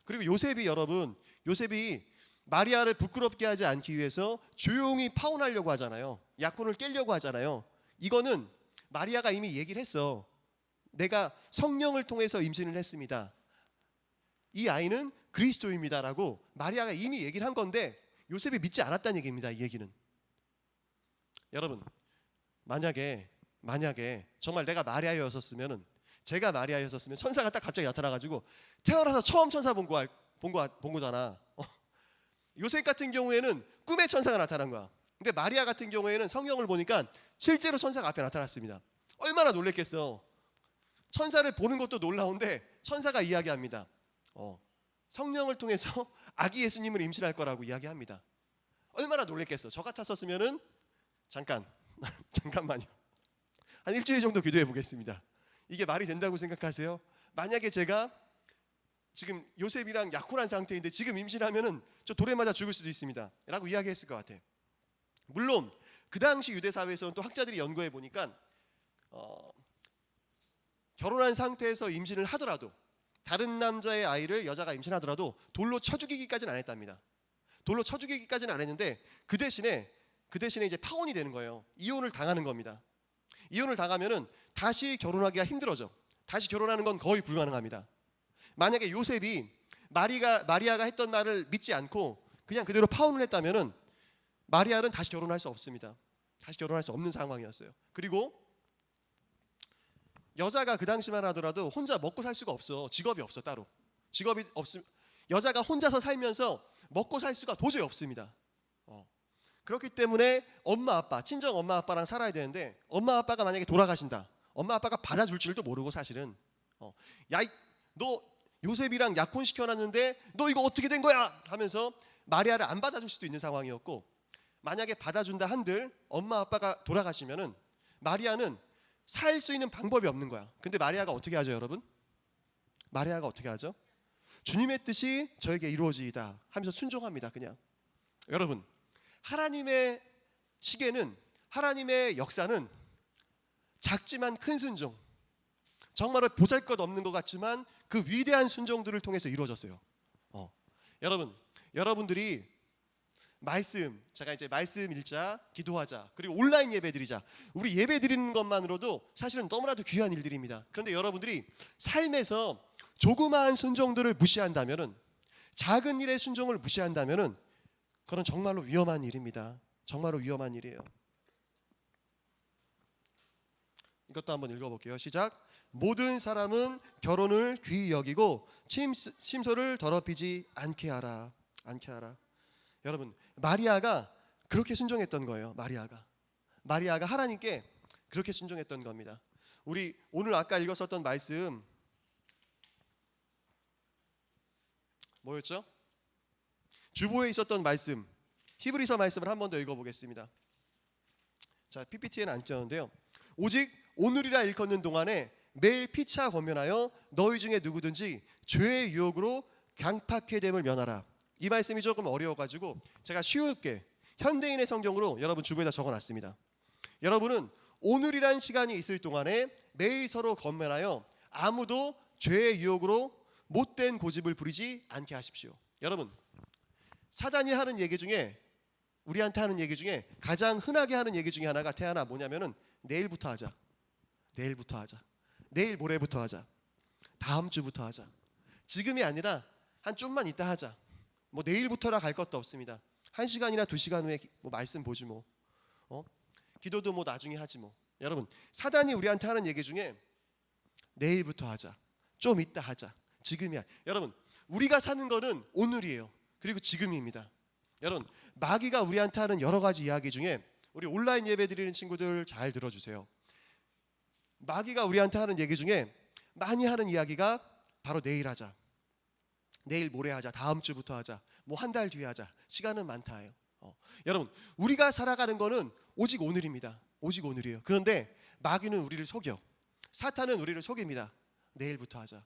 그리고 요셉이 마리아를 부끄럽게 하지 않기 위해서 조용히 파혼하려고 하잖아요. 약혼을 깨려고 하잖아요. 이거는 마리아가 이미 얘기를 했어. 내가 성령을 통해서 임신을 했습니다. 이 아이는 그리스도입니다라고 마리아가 이미 얘기를 한 건데 요셉이 믿지 않았다는 얘기입니다. 이 얘기는. 여러분, 만약에 정말 내가 마리아였었으면, 제가 마리아였었으면 천사가 딱 갑자기 나타나가지고 태어나서 처음 천사 본 거잖아. 요셉 같은 경우에는 꿈에 천사가 나타난 거야. 근데 마리아 같은 경우에는 성경을 보니까 실제로 천사가 앞에 나타났습니다. 얼마나 놀랬겠어. 천사를 보는 것도 놀라운데 천사가 이야기합니다. 성령을 통해서 아기 예수님을 임신할 거라고 이야기합니다. 얼마나 놀랬겠어. 저 같았었으면은 잠깐만요. 한 일주일 정도 기도해 보겠습니다. 이게 말이 된다고 생각하세요? 만약에 제가 지금 요셉이랑 약혼한 상태인데 지금 임신하면은 저 돌에 맞아 죽을 수도 있습니다 라고 이야기했을 것 같아. 물론 그 당시 유대 사회에서는 또 학자들이 연구해 보니까 결혼한 상태에서 임신을 하더라도, 다른 남자의 아이를 여자가 임신하더라도 돌로 쳐 죽이기까지는 안 했답니다. 돌로 쳐 죽이기까지는 안 했는데 그 대신에 이제 파혼이 되는 거예요. 이혼을 당하는 겁니다. 이혼을 당하면은 다시 결혼하기가 힘들어져. 다시 결혼하는 건 거의 불가능합니다. 만약에 요셉이 마리아가 했던 말을 믿지 않고 그냥 그대로 파혼을 했다면은 마리아는 다시 결혼할 수 없습니다. 다시 결혼할 수 없는 상황이었어요. 그리고 여자가 그 당시만 하더라도 혼자 먹고 살 수가 없어. 직업이 없어 따로. 직업이 없음. 여자가 혼자서 살면서 먹고 살 수가 도저히 없습니다. 그렇기 때문에 엄마 아빠, 친정 엄마 아빠랑 살아야 되는데 엄마 아빠가 만약에 돌아가신다. 엄마 아빠가 받아줄 줄도 모르고 사실은 야, 너 요셉이랑 약혼 시켜놨는데 너 이거 어떻게 된 거야? 하면서 마리아를 안 받아줄 수도 있는 상황이었고, 만약에 받아준다 한들 엄마 아빠가 돌아가시면은 마리아는 살 수 있는 방법이 없는 거야. 근데 마리아가 어떻게 하죠, 여러분? 마리아가 어떻게 하죠? 주님의 뜻이 저에게 이루어지이다 하면서 순종합니다. 그냥 여러분, 하나님의 시계는, 하나님의 역사는 작지만 큰 순종, 정말로 보잘것없는 것 같지만 그 위대한 순종들을 통해서 이루어졌어요. 여러분들이 말씀, 제가 이제 말씀 읽자, 기도하자, 그리고 온라인 예배 드리자, 우리 예배 드리는 것만으로도 사실은 너무나도 귀한 일들입니다. 그런데 여러분들이 삶에서 조그마한 순종들을 무시한다면은, 작은 일의 순종을 무시한다면은 그건 정말로 위험한 일입니다. 정말로 위험한 일이에요. 이것도 한번 읽어볼게요. 시작. 모든 사람은 결혼을 귀히 여기고 침소를 더럽히지 않게 하라. 여러분, 마리아가 그렇게 순종했던 거예요. 마리아가 하나님께 그렇게 순종했던 겁니다. 우리 오늘 아까 읽었었던 말씀 뭐였죠? 주보에 있었던 말씀, 히브리서 말씀을 한 번 더 읽어보겠습니다. 자, PPT에는 안 띄었는데요. 오직 오늘이라 일컫는 동안에 매일 피차 권면하여 너희 중에 누구든지 죄의 유혹으로 강팍해 됨을 면하라. 이 말씀이 조금 어려워가지고 제가 쉽게 현대인의 성경으로 여러분 주보에다 적어놨습니다. 여러분은 오늘이란 시간이 있을 동안에 매일 서로 권면하여 아무도 죄의 유혹으로 못된 고집을 부리지 않게 하십시오. 여러분, 사단이 하는 얘기 중에, 우리한테 하는 얘기 중에 가장 흔하게 하는 얘기 중에 하나가 태하나 뭐냐면은 내일부터 하자, 내일 모레부터 하자, 다음 주부터 하자, 지금이 아니라 한 좀만 이따 하자, 뭐 내일부터라 갈 것도 없습니다. 1시간이나 2시간 후에 뭐 말씀 보지 뭐, 기도도 뭐 나중에 하지 뭐. 여러분, 사단이 우리한테 하는 얘기 중에 내일부터 하자, 좀 이따 하자, 지금이야. 여러분, 우리가 사는 거는 오늘이에요. 그리고 지금입니다. 여러분, 마귀가 우리한테 하는 여러 가지 이야기 중에, 우리 온라인 예배 드리는 친구들 잘 들어주세요. 마귀가 우리한테 하는 얘기 중에 많이 하는 이야기가 바로 내일 하자, 내일 모레 하자, 다음 주부터 하자, 뭐 한 달 뒤에 하자, 시간은 많다예요. 여러분, 우리가 살아가는 거는 오직 오늘입니다. 오직 오늘이에요. 그런데 마귀는 우리를 속여, 사탄은 우리를 속입니다. 내일부터 하자,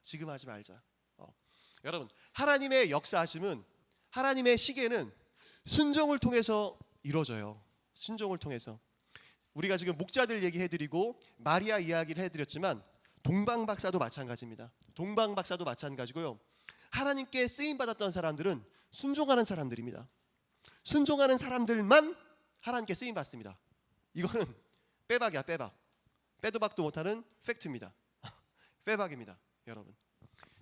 지금 하지 말자. 여러분, 하나님의 역사하심은, 하나님의 시계는 순종을 통해서 이루어져요. 순종을 통해서. 우리가 지금 목자들 얘기해드리고 마리아 이야기를 해드렸지만 동방박사도 마찬가지입니다. 동방박사도 마찬가지고요. 하나님께 쓰임받았던 사람들은 순종하는 사람들입니다. 순종하는 사람들만 하나님께 쓰임받습니다. 이거는 빼박이야, 빼박. 빼도 박도 못하는 팩트입니다. 빼박입니다, 여러분.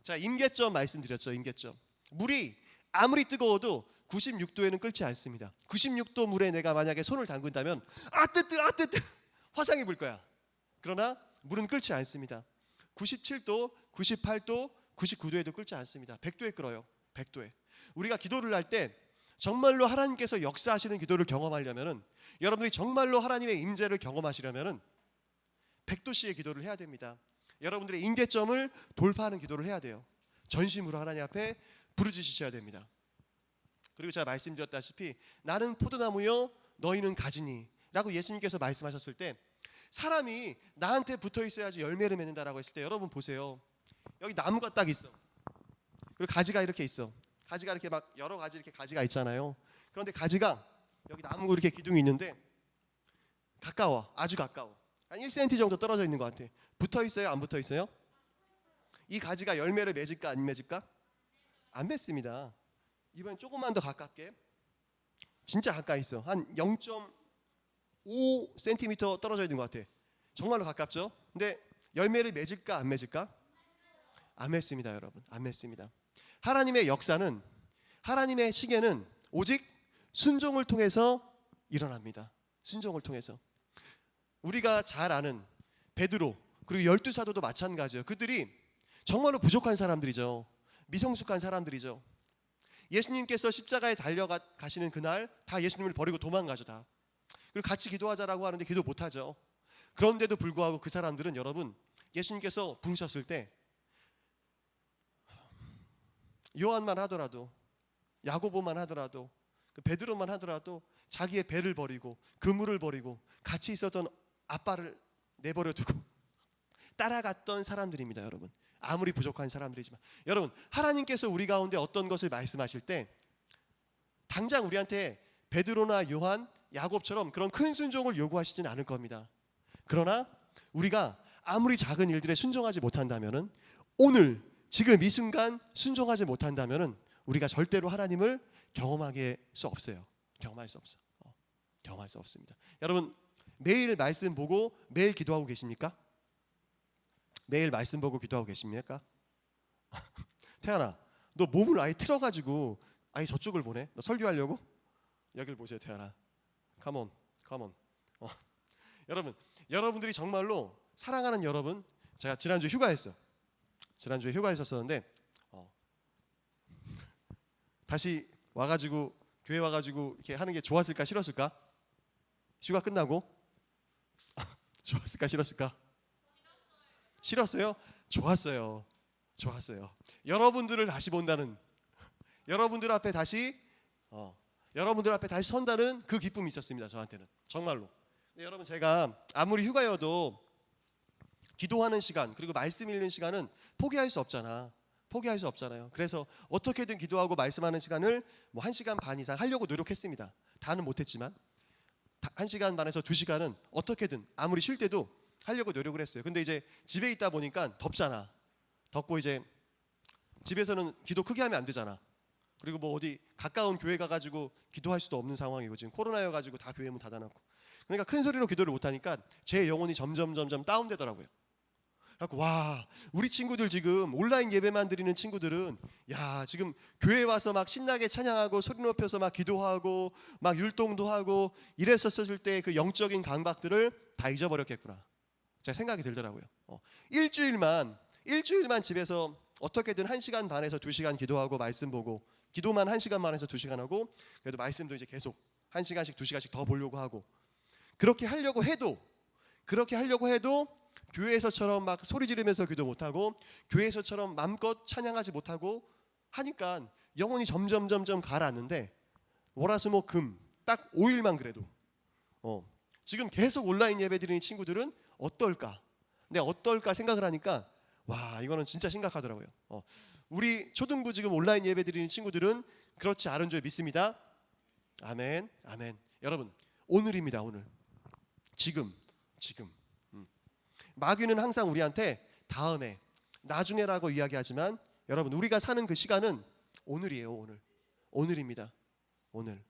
자, 임계점 말씀드렸죠. 임계점. 물이 아무리 뜨거워도 96도에는 끓지 않습니다. 96도 물에 내가 만약에 손을 담근다면 뜨뜨 화상이 불 거야. 그러나 물은 끓지 않습니다. 97도, 98도, 99도에도 끓지 않습니다. 100도에 끓어요. 100도에. 우리가 기도를 할 때 정말로 하나님께서 역사하시는 기도를 경험하려면은, 여러분들이 정말로 하나님의 임재를 경험하시려면은 100도씨의 기도를 해야 됩니다. 여러분들의 임계점을 돌파하는 기도를 해야 돼요. 전심으로 하나님 앞에 부르짖으셔야 됩니다. 그리고 제가 말씀드렸다시피 나는 포도나무요 너희는 가지니 라고 예수님께서 말씀하셨을 때, 사람이 나한테 붙어 있어야지 열매를 맺는다라고 했을 때, 여러분 보세요. 여기 나무가 딱 있어. 그리고 가지가 이렇게 있어. 가지가 이렇게 막 여러 가지 이렇게 가지가 있잖아요. 그런데 가지가 여기 나무 이렇게 기둥이 있는데 가까워, 아주 가까워. 한 1cm 정도 떨어져 있는 것 같아. 붙어 있어요, 안 붙어 있어요? 이 가지가 열매를 맺을까 안 맺을까? 안 맺습니다. 이번엔 조금만 더 가깝게. 진짜 가까이 있어. 한 0.5cm 떨어져 있는 것 같아. 정말로 가깝죠? 근데 열매를 맺을까 안 맺을까? 안 맺습니다, 여러분. 안 맺습니다. 하나님의 역사는, 하나님의 시계는 오직 순종을 통해서 일어납니다. 순종을 통해서. 우리가 잘 아는 베드로 그리고 12사도도 마찬가지예요. 그들이 정말로 부족한 사람들이죠. 미성숙한 사람들이죠. 예수님께서 십자가에 달려가시는 그날 다 예수님을 버리고 도망가죠. 다. 그리고 같이 기도하자라고 하는데 기도 못하죠. 그런데도 불구하고 그 사람들은 여러분, 예수님께서 부르셨을 때 요한만 하더라도, 야고보만 하더라도, 그 베드로만 하더라도 자기의 배를 버리고 그물을 버리고 같이 있었던 아빠를 내버려 두고 따라갔던 사람들입니다. 여러분, 아무리 부족한 사람들이지만, 여러분, 하나님께서 우리 가운데 어떤 것을 말씀하실 때 당장 우리한테 베드로나 요한, 야곱처럼 그런 큰 순종을 요구하시진 않을 겁니다. 그러나 우리가 아무리 작은 일들에 순종하지 못한다면은, 오늘 지금 이 순간 순종하지 못한다면은 우리가 절대로 하나님을 경험하게 수 없어요. 경험할 수 없어. 경험할 수 없습니다. 여러분, 매일 말씀 보고 매일 기도하고 계십니까? 매일 말씀 보고 기도하고 계십니까? 태연아, 너 몸을 아예 틀어가지고 아예 저쪽을 보내? 너 설교하려고? 여길 보세요, 태연아. 컴온, 컴온. 여러분, 여러분들이 정말로 사랑하는 여러분, 제가 지난주에 휴가했어. 지난주에 휴가했었는데 다시 와가지고 교회 와가지고 이렇게 하는 게 좋았을까 싫었을까? 휴가 끝나고 좋았을까 싫었을까? 싫었어요? 좋았어요. 좋았어요. 여러분들을 다시 본다는, 여러분들 앞에 다시 여러분들 앞에 다시 선다는 그 기쁨이 있었습니다. 저한테는 정말로. 여러분, 제가 아무리 휴가여도 기도하는 시간 그리고 말씀 읽는 시간은 포기할 수 없잖아. 포기할 수 없잖아요. 그래서 어떻게든 기도하고 말씀하는 시간을 뭐 1시간 반 이상 하려고 노력했습니다. 다는 못했지만 1시간 반에서 2시간은 어떻게든 아무리 쉴 때도 하려고 노력을 했어요. 근데 이제 집에 있다 보니까 덥잖아. 덥고 이제 집에서는 기도 크게 하면 안 되잖아. 그리고 뭐 어디 가까운 교회 가가지고 기도할 수도 없는 상황이고, 지금 코로나여가지고 다 교회 문 닫아놨고, 그러니까 큰 소리로 기도를 못하니까 제 영혼이 점점 다운되더라고요. 그래서 와, 우리 친구들 지금 온라인 예배만 드리는 친구들은 야, 지금 교회 와서 막 신나게 찬양하고 소리 높여서 막 기도하고 막 율동도 하고 이랬었을 때 그 영적인 강박들을 다 잊어버렸겠구나, 제가 생각이 들더라고요. 일주일만 집에서 어떻게든 1시간 반에서 2시간 기도하고 말씀 보고, 기도만 1시간 반에서 2시간 하고, 그래도 말씀도 이제 계속 1시간씩 2시간씩 더 보려고 하고, 그렇게 하려고 해도 교회에서처럼 막 소리 지르면서 기도 못하고 교회에서처럼 마음껏 찬양하지 못하고 하니까 영혼이 점점 가라앉는데, 월화수목금 딱 5일만 그래도 지금 계속 온라인 예배 드리는 친구들은 어떨까? 내가 어떨까 생각을 하니까 와, 이거는 진짜 심각하더라고요. 우리 초등부 지금 온라인 예배 드리는 친구들은 그렇지 않은 줄 믿습니다. 아멘, 아멘. 여러분, 오늘입니다. 오늘. 지금. 마귀는 항상 우리한테 다음에, 나중에라고 이야기하지만 여러분, 우리가 사는 그 시간은 오늘이에요. 오늘입니다. 오늘.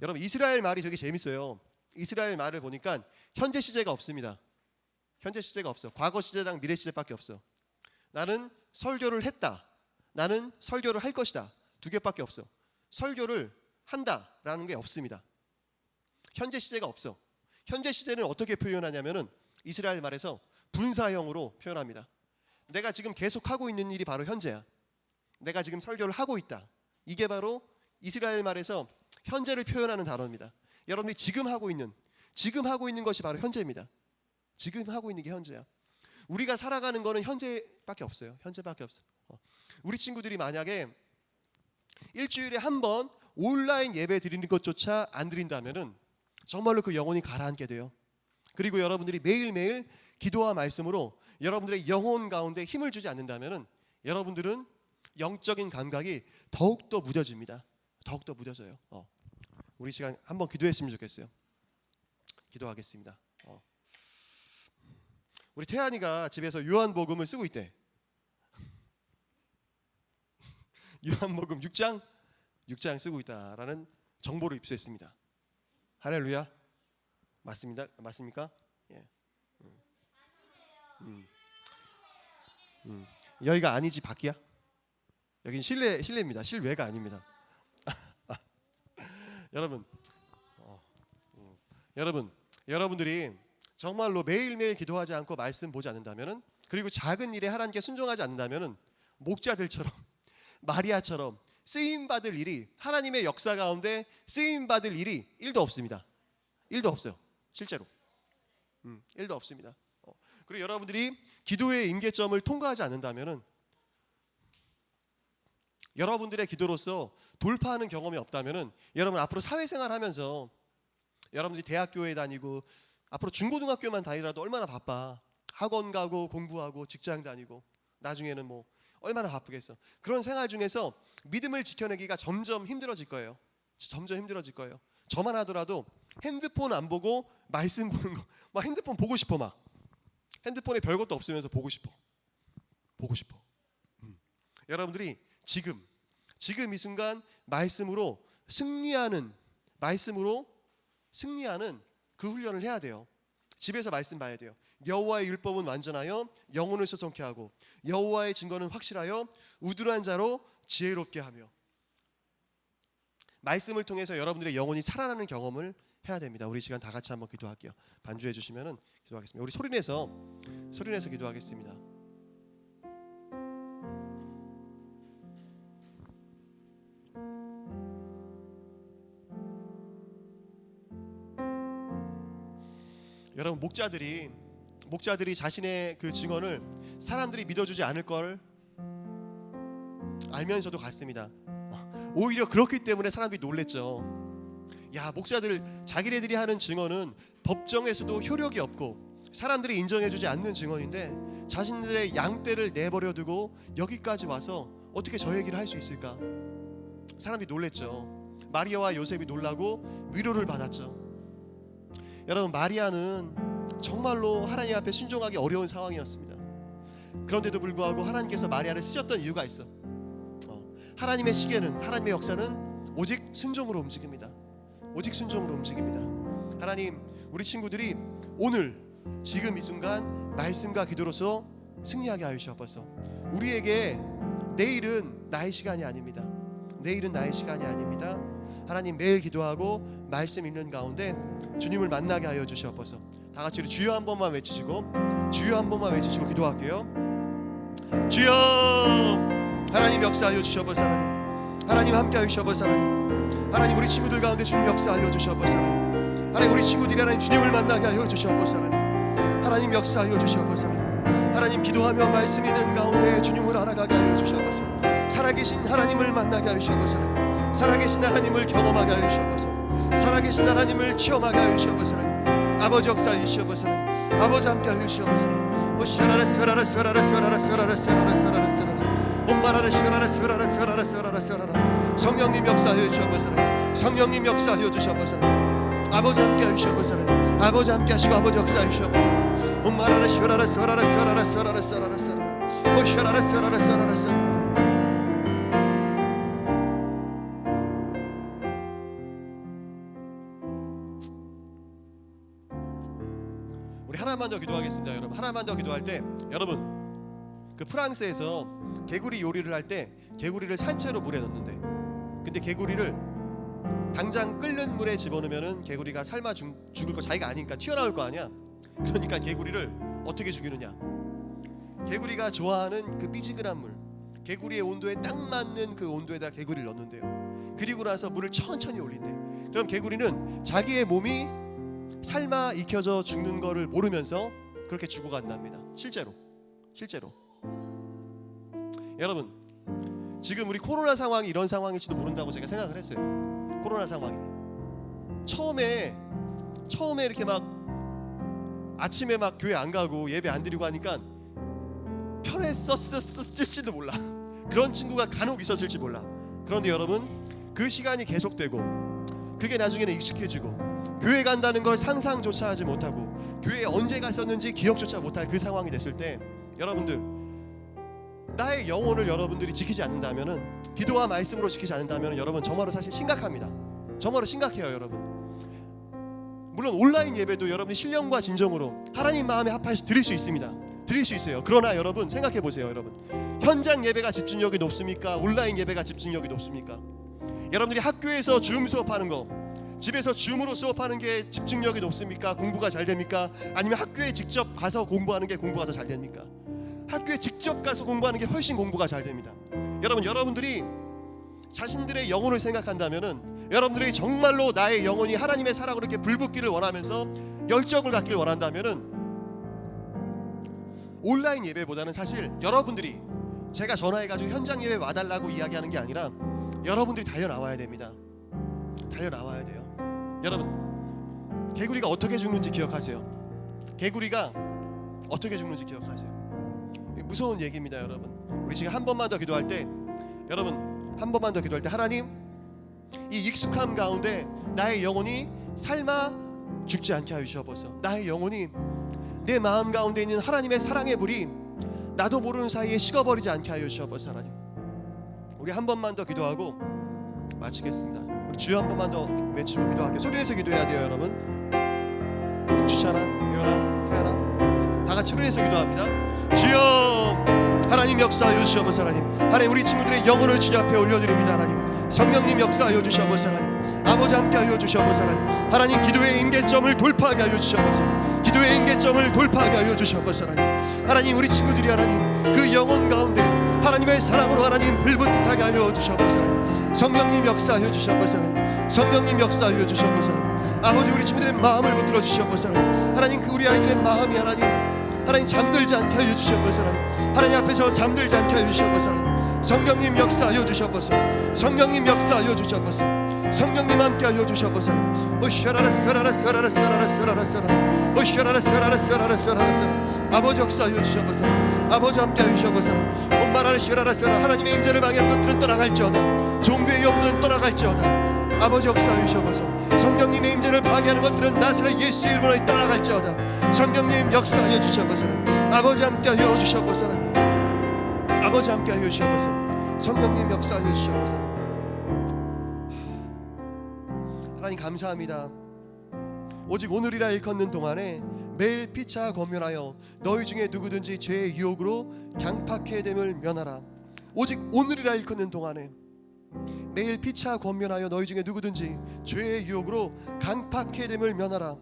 여러분, 이스라엘 말이 되게 재밌어요. 이스라엘 말을 보니까 현재 시제가 없습니다. 현재 시제가 없어. 과거 시제랑 미래 시제밖에 없어. 나는 설교를 했다, 나는 설교를 할 것이다, 두 개밖에 없어. 설교를 한다라는 게 없습니다. 현재 시제가 없어. 현재 시제는 어떻게 표현하냐면은 이스라엘 말에서 분사형으로 표현합니다. 내가 지금 계속 하고 있는 일이 바로 현재야. 내가 지금 설교를 하고 있다. 이게 바로 이스라엘 말에서 현재를 표현하는 단어입니다. 여러분이 지금 하고 있는 것이 바로 현재입니다. 지금 하고 있는 게 현재야. 우리가 살아가는 거는 현재밖에 없어요. 현재밖에 없어. 우리 친구들이 만약에 일주일에 한 번 온라인 예배 드리는 것조차 안 드린다면은 정말로 그 영혼이 가라앉게 돼요. 그리고 여러분들이 매일매일 기도와 말씀으로 여러분들의 영혼 가운데 힘을 주지 않는다면은 여러분들은 영적인 감각이 더욱더 무뎌집니다. 더욱더 무뎌져요. 우리 시간 한번 기도했으면 좋겠어요. 기도하겠습니다. 우리 태안이가 집에서 요한복음을 쓰고 있대. 요한복음 6장 6장 쓰고 있다라는 정보를 입수했습니다. 할렐루야. 맞습니까? 예. 여기가 아니지 밖이야? 여긴 실내입니다. 실외가 아닙니다. 여러분들이 정말로 매일매일 기도하지 않고 말씀 보지 않는다면은, 그리고 작은 일에 하나님께 순종하지 않는다면은 목자들처럼 마리아처럼 쓰임 받을 일이, 하나님의 역사 가운데 쓰임 받을 일이 1도 없습니다. 1도 없어요. 실제로 1도 없습니다. 그리고 여러분들이 기도의 임계점을 통과하지 않는다면은, 여러분들의 기도로서 돌파하는 경험이 없다면은, 여러분 앞으로 사회생활 하면서 여러분들이 대학교에 다니고 앞으로 중고등학교만 다니더라도 얼마나 바빠. 학원 가고 공부하고 직장 다니고 나중에는 뭐 얼마나 바쁘겠어. 그런 생활 중에서 믿음을 지켜내기가 점점 힘들어질 거예요. 점점 힘들어질 거예요. 저만 하더라도 핸드폰 안 보고 말씀 보는 거, 막 핸드폰 보고 싶어. 막 핸드폰에 별것도 없으면서 보고 싶어. 여러분들이 지금 이 순간 말씀으로 승리하는 그 훈련을 해야 돼요. 집에서 말씀 봐야 돼요. 여호와의 율법은 완전하여 영혼을 소성케 하고 여호와의 증거는 확실하여 우둔한 자로 지혜롭게 하며, 말씀을 통해서 여러분들의 영혼이 살아나는 경험을 해야 됩니다. 우리 시간 다 같이 한번 기도할게요. 반주해 주시면은 기도하겠습니다. 우리 소리내서 기도하겠습니다. 여러분, 목자들이 자신의 그 증언을 사람들이 믿어주지 않을 걸 알면서도 갔습니다. 오히려 그렇기 때문에 사람들이 놀랬죠. 야, 목자들 자기네들이 하는 증언은 법정에서도 효력이 없고 사람들이 인정해주지 않는 증언인데 자신들의 양떼를 내버려 두고 여기까지 와서 어떻게 저 얘기를 할 수 있을까? 사람들이 놀랬죠. 마리아와 요셉이 놀라고 위로를 받았죠. 여러분, 마리아는 정말로 하나님 앞에 순종하기 어려운 상황이었습니다. 그런데도 불구하고 하나님께서 마리아를 쓰셨던 이유가 있어. 하나님의 시계는, 하나님의 역사는 오직 순종으로 움직입니다. 오직 순종으로 움직입니다. 하나님, 우리 친구들이 오늘 지금 이 순간 말씀과 기도로서 승리하게 하여 주옵소서. 우리에게 내일은 나의 시간이 아닙니다. 내일은 나의 시간이 아닙니다. 하나님, 매일 기도하고 말씀 읽는 가운데 주님을 만나게 하여 주시옵소서. 다 같이 우리 주여 한 번만 외치시고 기도할게요. 주여, 하나님 역사하여 주시옵소서. 하나님 함께하여 주시옵소서. 하나님, 우리 친구들 가운데 주님 역사하여 주시옵소서. 하나님, 우리 친구들이 하나님 주님을 만나게 하여 주시옵소서. 하나님 역사하여 주시옵소서. 하나님, 기도하며 말씀 있는 가운데 주님을 알아가게 하여 주시옵소서. 살아계신 하나님을 만나게 하여 주시옵소서. 살아계신 하나님을 경험하게 하여 주시옵소서. 살아계신 하나님을 체험하게 하여 주시옵소서. 아버지 역사하여 주시옵소서. 아버지 함께하여 주시옵소서. 성령님 역사하여 주시옵소서. 성령님 역사하여 주시옵소서. 아버지 함께하여 주시옵소서. 아버지 함께하시고 아버지 역사하여 주시옵소서. 우리 하나만 더 기도하겠습니다. 여러분, 하나만 더 기도할 때, 여러분, 그 프랑스에서 개구리 요리를 할 때 개구리를 산채로 물에 넣는데, 근데 개구리를 당장 끓는 물에 집어넣으면은 개구리가 삶아 죽을 거 자기가 아니니까 튀어나올 거 아니야. 그러니까 개구리를 어떻게 죽이느냐? 개구리가 좋아하는 그 삐지근한 물, 개구리의 온도에 딱 맞는 그 온도에다 개구리를 넣는데요. 그리고 나서 물을 천천히 올린대. 그럼 개구리는 자기의 몸이 삶아 익혀져 죽는 거를 모르면서 그렇게 죽어간답니다. 실제로. 여러분, 지금 우리 코로나 상황이 이런 상황일지도 모른다고 제가 생각을 했어요. 코로나 상황이 처음에 이렇게 막 아침에 막 교회 안 가고 예배 안 드리고 하니까 편했었을지도 몰라. 그런 친구가 간혹 있었을지 몰라. 그런데 여러분, 그 시간이 계속되고 그게 나중에는 익숙해지고 교회 간다는 걸 상상조차 하지 못하고 교회에 언제 갔었는지 기억조차 못할 그 상황이 됐을 때, 여러분들, 나의 영혼을 여러분들이 지키지 않는다면은 기도와 말씀으로 지키지 않는다면 여러분 정말로 사실 심각합니다. 정말로 심각해요, 여러분. 물론 온라인 예배도 여러분이 신령과 진정으로 하나님 마음에 합하여서 드릴 수 있습니다. 드릴 수 있어요. 그러나 여러분 생각해 보세요, 여러분. 현장 예배가 집중력이 높습니까? 온라인 예배가 집중력이 높습니까? 여러분들이 학교에서 줌 수업하는 거, 집에서 줌으로 수업하는 게 집중력이 높습니까? 공부가 잘 됩니까? 아니면 학교에 직접 가서 공부하는 게 공부가 더 잘 됩니까? 학교에 직접 가서 공부하는 게 훨씬 공부가 잘 됩니다. 여러분, 여러분들이 자신들의 영혼을 생각한다면은, 여러분들이 정말로 나의 영혼이 하나님의 사랑으로 이렇게 불붙기를 원하면서 열정을 갖기를 원한다면은 온라인 예배보다는 사실 여러분들이, 제가 전화해가지고 현장 예배 와달라고 이야기하는 게 아니라 여러분들이 달려 나와야 됩니다. 달려 나와야 돼요. 여러분, 개구리가 어떻게 죽는지 기억하세요? 개구리가 어떻게 죽는지 기억하세요? 무서운 얘기입니다, 여러분. 우리 지금 한 번만 더 기도할 때, 여러분 한 번만 더 기도할 때, 하나님, 이 익숙함 가운데 나의 영혼이 삶아 죽지 않게 하여 주시옵소서. 나의 영혼이 내 마음 가운데 있는 하나님의 사랑의 불이 나도 모르는 사이에 식어버리지 않게 하여 주시옵소서. 하나님, 우리 한 번만 더 기도하고 마치겠습니다. 우리 주여 한 번만 더 외치고 기도할게요. 소리내서 기도해야 돼요, 여러분. 주찬아, 태연아, 다 같이 소리내서 기도합니다. 주여, 하나님 역사하여 주시옵소서. 하나님, 우리 친구들의 영혼을 주님 앞에 올려드립니다. 하나님, 성령님 역사하여 주시옵소서. 아버지 함께하여 주시옵소서. 하나님, 기도의 임계점을 돌파하게 하여 주시옵소서. 기도의 임계점을 돌파하게 하여 주시옵소서. 하나님, 우리 친구들이 하나님 그 영혼 가운데 하나님의 사랑으로 하나님 불붙게 하여 주시옵소서. 성령님 역사하여 주시옵소서. 성령님 역사하여 주시옵소서. 아버지, 우리 친구들의 마음을 붙들어 주시옵소서. 하나님, 그 우리 아이들의 마음이 하나님 잠들지 않게 하여 주시옵소서. 하나님 앞에서 잠들지 않게 하여 주시옵소서. 성령님 역사하여 주시옵소서. 성령님 역사하여 주시옵소서. 성령님 함께하여 주시옵소서. 아버지 역사하여 주시옵소서. 아버지 함께하여 주시옵소서. 하나님의 임재를 방해한 것들은 떠나갈지어다. 종교의 영들은 떠나갈지어다. 아버지 역사하여 주시옵소서. 성령님의 임재를 방해하는 것들은 나사렛 예수의 이름으로 떠나갈지어다. 성령님 역사하여 주시옵소서. 아버지 함께하여 주시옵소서. 아버지 함께하여 주시옵소서. 성령님 역사하여 주시옵소서. 하나님 감사합니다. 오직 오늘이라 일컫는 동안에 매일 피차 권면하여 너희 중에 누구든지 죄의 유혹으로 강팍해 됨을 면하라. 오직 오늘이라 일컫는 동안에 매일 피차 권면하여 너희 중에 누구든지 죄의 유혹으로 강팍해 됨을 면하라.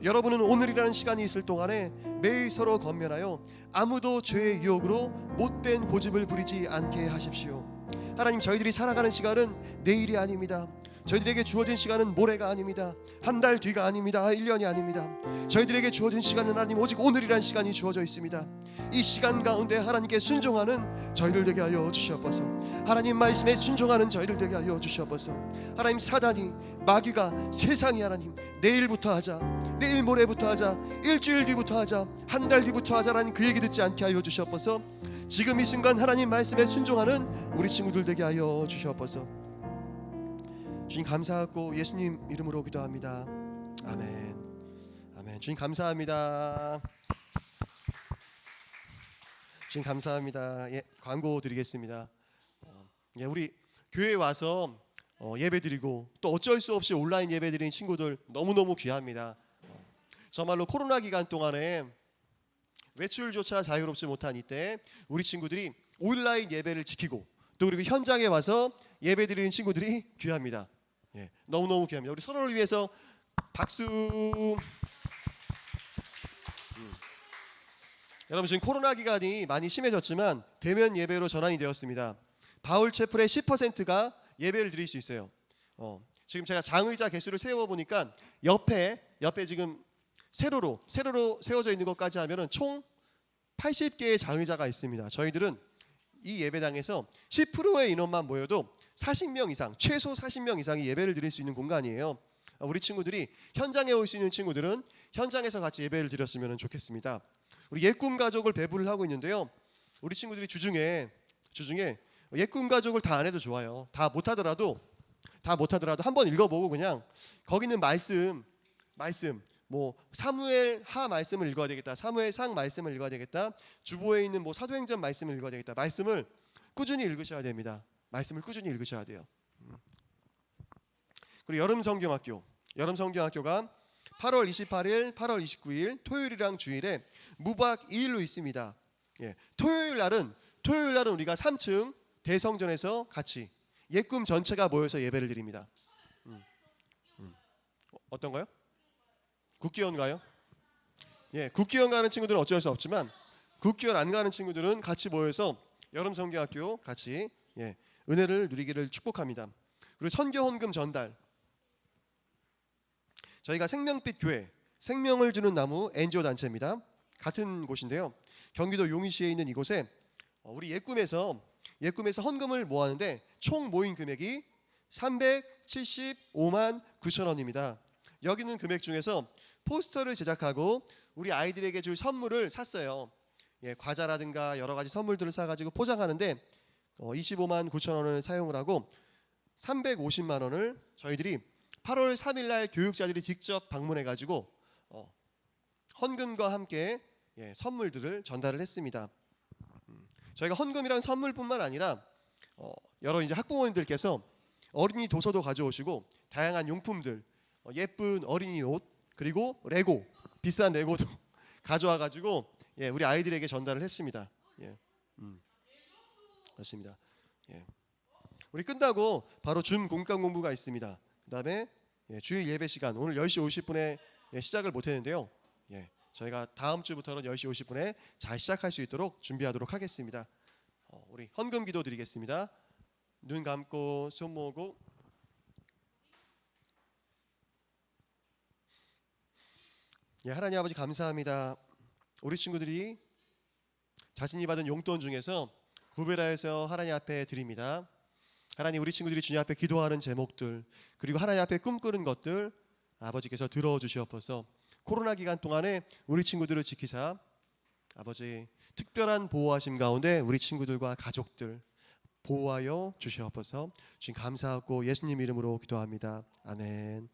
여러분은 오늘이라는 시간이 있을 동안에 매일 서로 권면하여 아무도 죄의 유혹으로 못된 고집을 부리지 않게 하십시오. 하나님, 저희들이 살아가는 시간은 내일이 아닙니다. 저희들에게 주어진 시간은 모레가 아닙니다. 한 달 뒤가 아닙니다. 1년이 아닙니다. 저희들에게 주어진 시간은 하나님 오직 오늘이라는 시간이 주어져 있습니다. 이 시간 가운데 하나님께 순종하는 저희들 되게 하여 주시옵소서. 하나님 말씀에 순종하는 저희들 되게 하여 주시옵소서. 하나님, 사단이, 마귀가, 세상이 하나님 내일부터 하자, 내일 모레부터 하자, 일주일 뒤부터 하자, 한 달 뒤부터 하자라는 그 얘기 듣지 않게 하여 주시옵소서. 지금 이 순간 하나님 말씀에 순종하는 우리 친구들 되게 하여 주시옵소서. 주님 감사하고 예수님 이름으로 기도합니다. 아멘. 아멘. 주님 감사합니다. 주님 감사합니다. 예, 광고 드리겠습니다. 예, 우리 교회에 와서 예배드리고 또 어쩔 수 없이 온라인 예배드리는 친구들 너무너무 귀합니다. 정말로 코로나 기간 동안에 외출조차 자유롭지 못한 이때 우리 친구들이 온라인 예배를 지키고 또 그리고 현장에 와서 예배드리는 친구들이 귀합니다. 예, 너무너무 귀합니다. 우리 서로를 위해서 박수. 여러분, 지금 코로나 기간이 많이 심해졌지만 대면 예배로 전환이 되었습니다. 바울채플의 10%가 예배를 드릴 수 있어요. 지금 제가 장의자 개수를 세워보니까 옆에 지금 세로로 세워져 있는 것까지 하면은 총 80개의 장의자가 있습니다. 저희들은 이 예배당에서 10%의 인원만 모여도 40명 이상, 최소 40명 이상이 예배를 드릴 수 있는 공간이에요. 우리 친구들이 현장에 올 수 있는 친구들은 현장에서 같이 예배를 드렸으면 좋겠습니다. 우리 옛꿈 가족을 배부를 하고 있는데요. 우리 친구들이 주중에 옛꿈 가족을 다 안 해도 좋아요. 다 못하더라도 한번 읽어보고 그냥 거기 있는 말씀 뭐 사무엘 하 말씀을 읽어야 되겠다, 사무엘 상 말씀을 읽어야 되겠다, 주보에 있는 뭐 사도행전 말씀을 읽어야 되겠다, 말씀을 꾸준히 읽으셔야 됩니다. 말씀을 꾸준히 읽으셔야 돼요. 그리고 여름 성경학교가 8월 28일, 8월 29일 토요일이랑 주일에 무박 2일로 있습니다. 예, 토요일 날은 우리가 3층 대성전에서 같이 예꿈 전체가 모여서 예배를 드립니다. 어떤가요? 국기원 가요? 예, 국기원 가는 친구들은 어쩔 수 없지만 국기원 안 가는 친구들은 같이 모여서 여름 성경학교 같이 은혜를 누리기를 축복합니다. 그리고 선교 헌금 전달. 저희가 생명빛 교회, 생명을 주는 나무 NGO 단체입니다. 같은 곳인데요. 경기도 용인시에 있는 이곳에 우리 예꿈에서 헌금을 모았는데 총 모인 금액이 375만 9천 원입니다. 여기 있는 금액 중에서 포스터를 제작하고 우리 아이들에게 줄 선물을 샀어요. 예, 과자라든가 여러 가지 선물들을 사가지고 포장하는데 25만 9천 원을 사용을 하고 350만 원을 저희들이 8월 3일 날 교육자들이 직접 방문해가지고 헌금과 함께 선물들을 전달을 했습니다. 저희가 헌금이란 선물뿐만 아니라 여러 이제 학부모님들께서 어린이 도서도 가져오시고 다양한 용품들, 예쁜 어린이 옷 그리고 레고, 비싼 레고도 가져와가지고 우리 아이들에게 전달을 했습니다. 그렇습니다. 우리 끝나고 바로 준 공감 공부가 있습니다. 그다음에 주일 예배 시간 오늘 10시 50분에 시작을 못했는데요. 저희가 다음 주부터는 10시 50분에 잘 시작할 수 있도록 준비하도록 하겠습니다. 우리 헌금 기도 드리겠습니다. 눈 감고 손 모으고 하나님 아버지 감사합니다. 우리 친구들이 자신이 받은 용돈 중에서 구별하여서 하나님 앞에 드립니다. 하나님 우리 친구들이 주님 앞에 기도하는 제목들 그리고 하나님 앞에 꿈꾸는 것들 아버지께서 들어주시옵소서. 코로나 기간 동안에 우리 친구들을 지키사 아버지 특별한 보호하심 가운데 우리 친구들과 가족들 보호하여 주시옵소서. 주님 감사하고 예수님 이름으로 기도합니다. 아멘.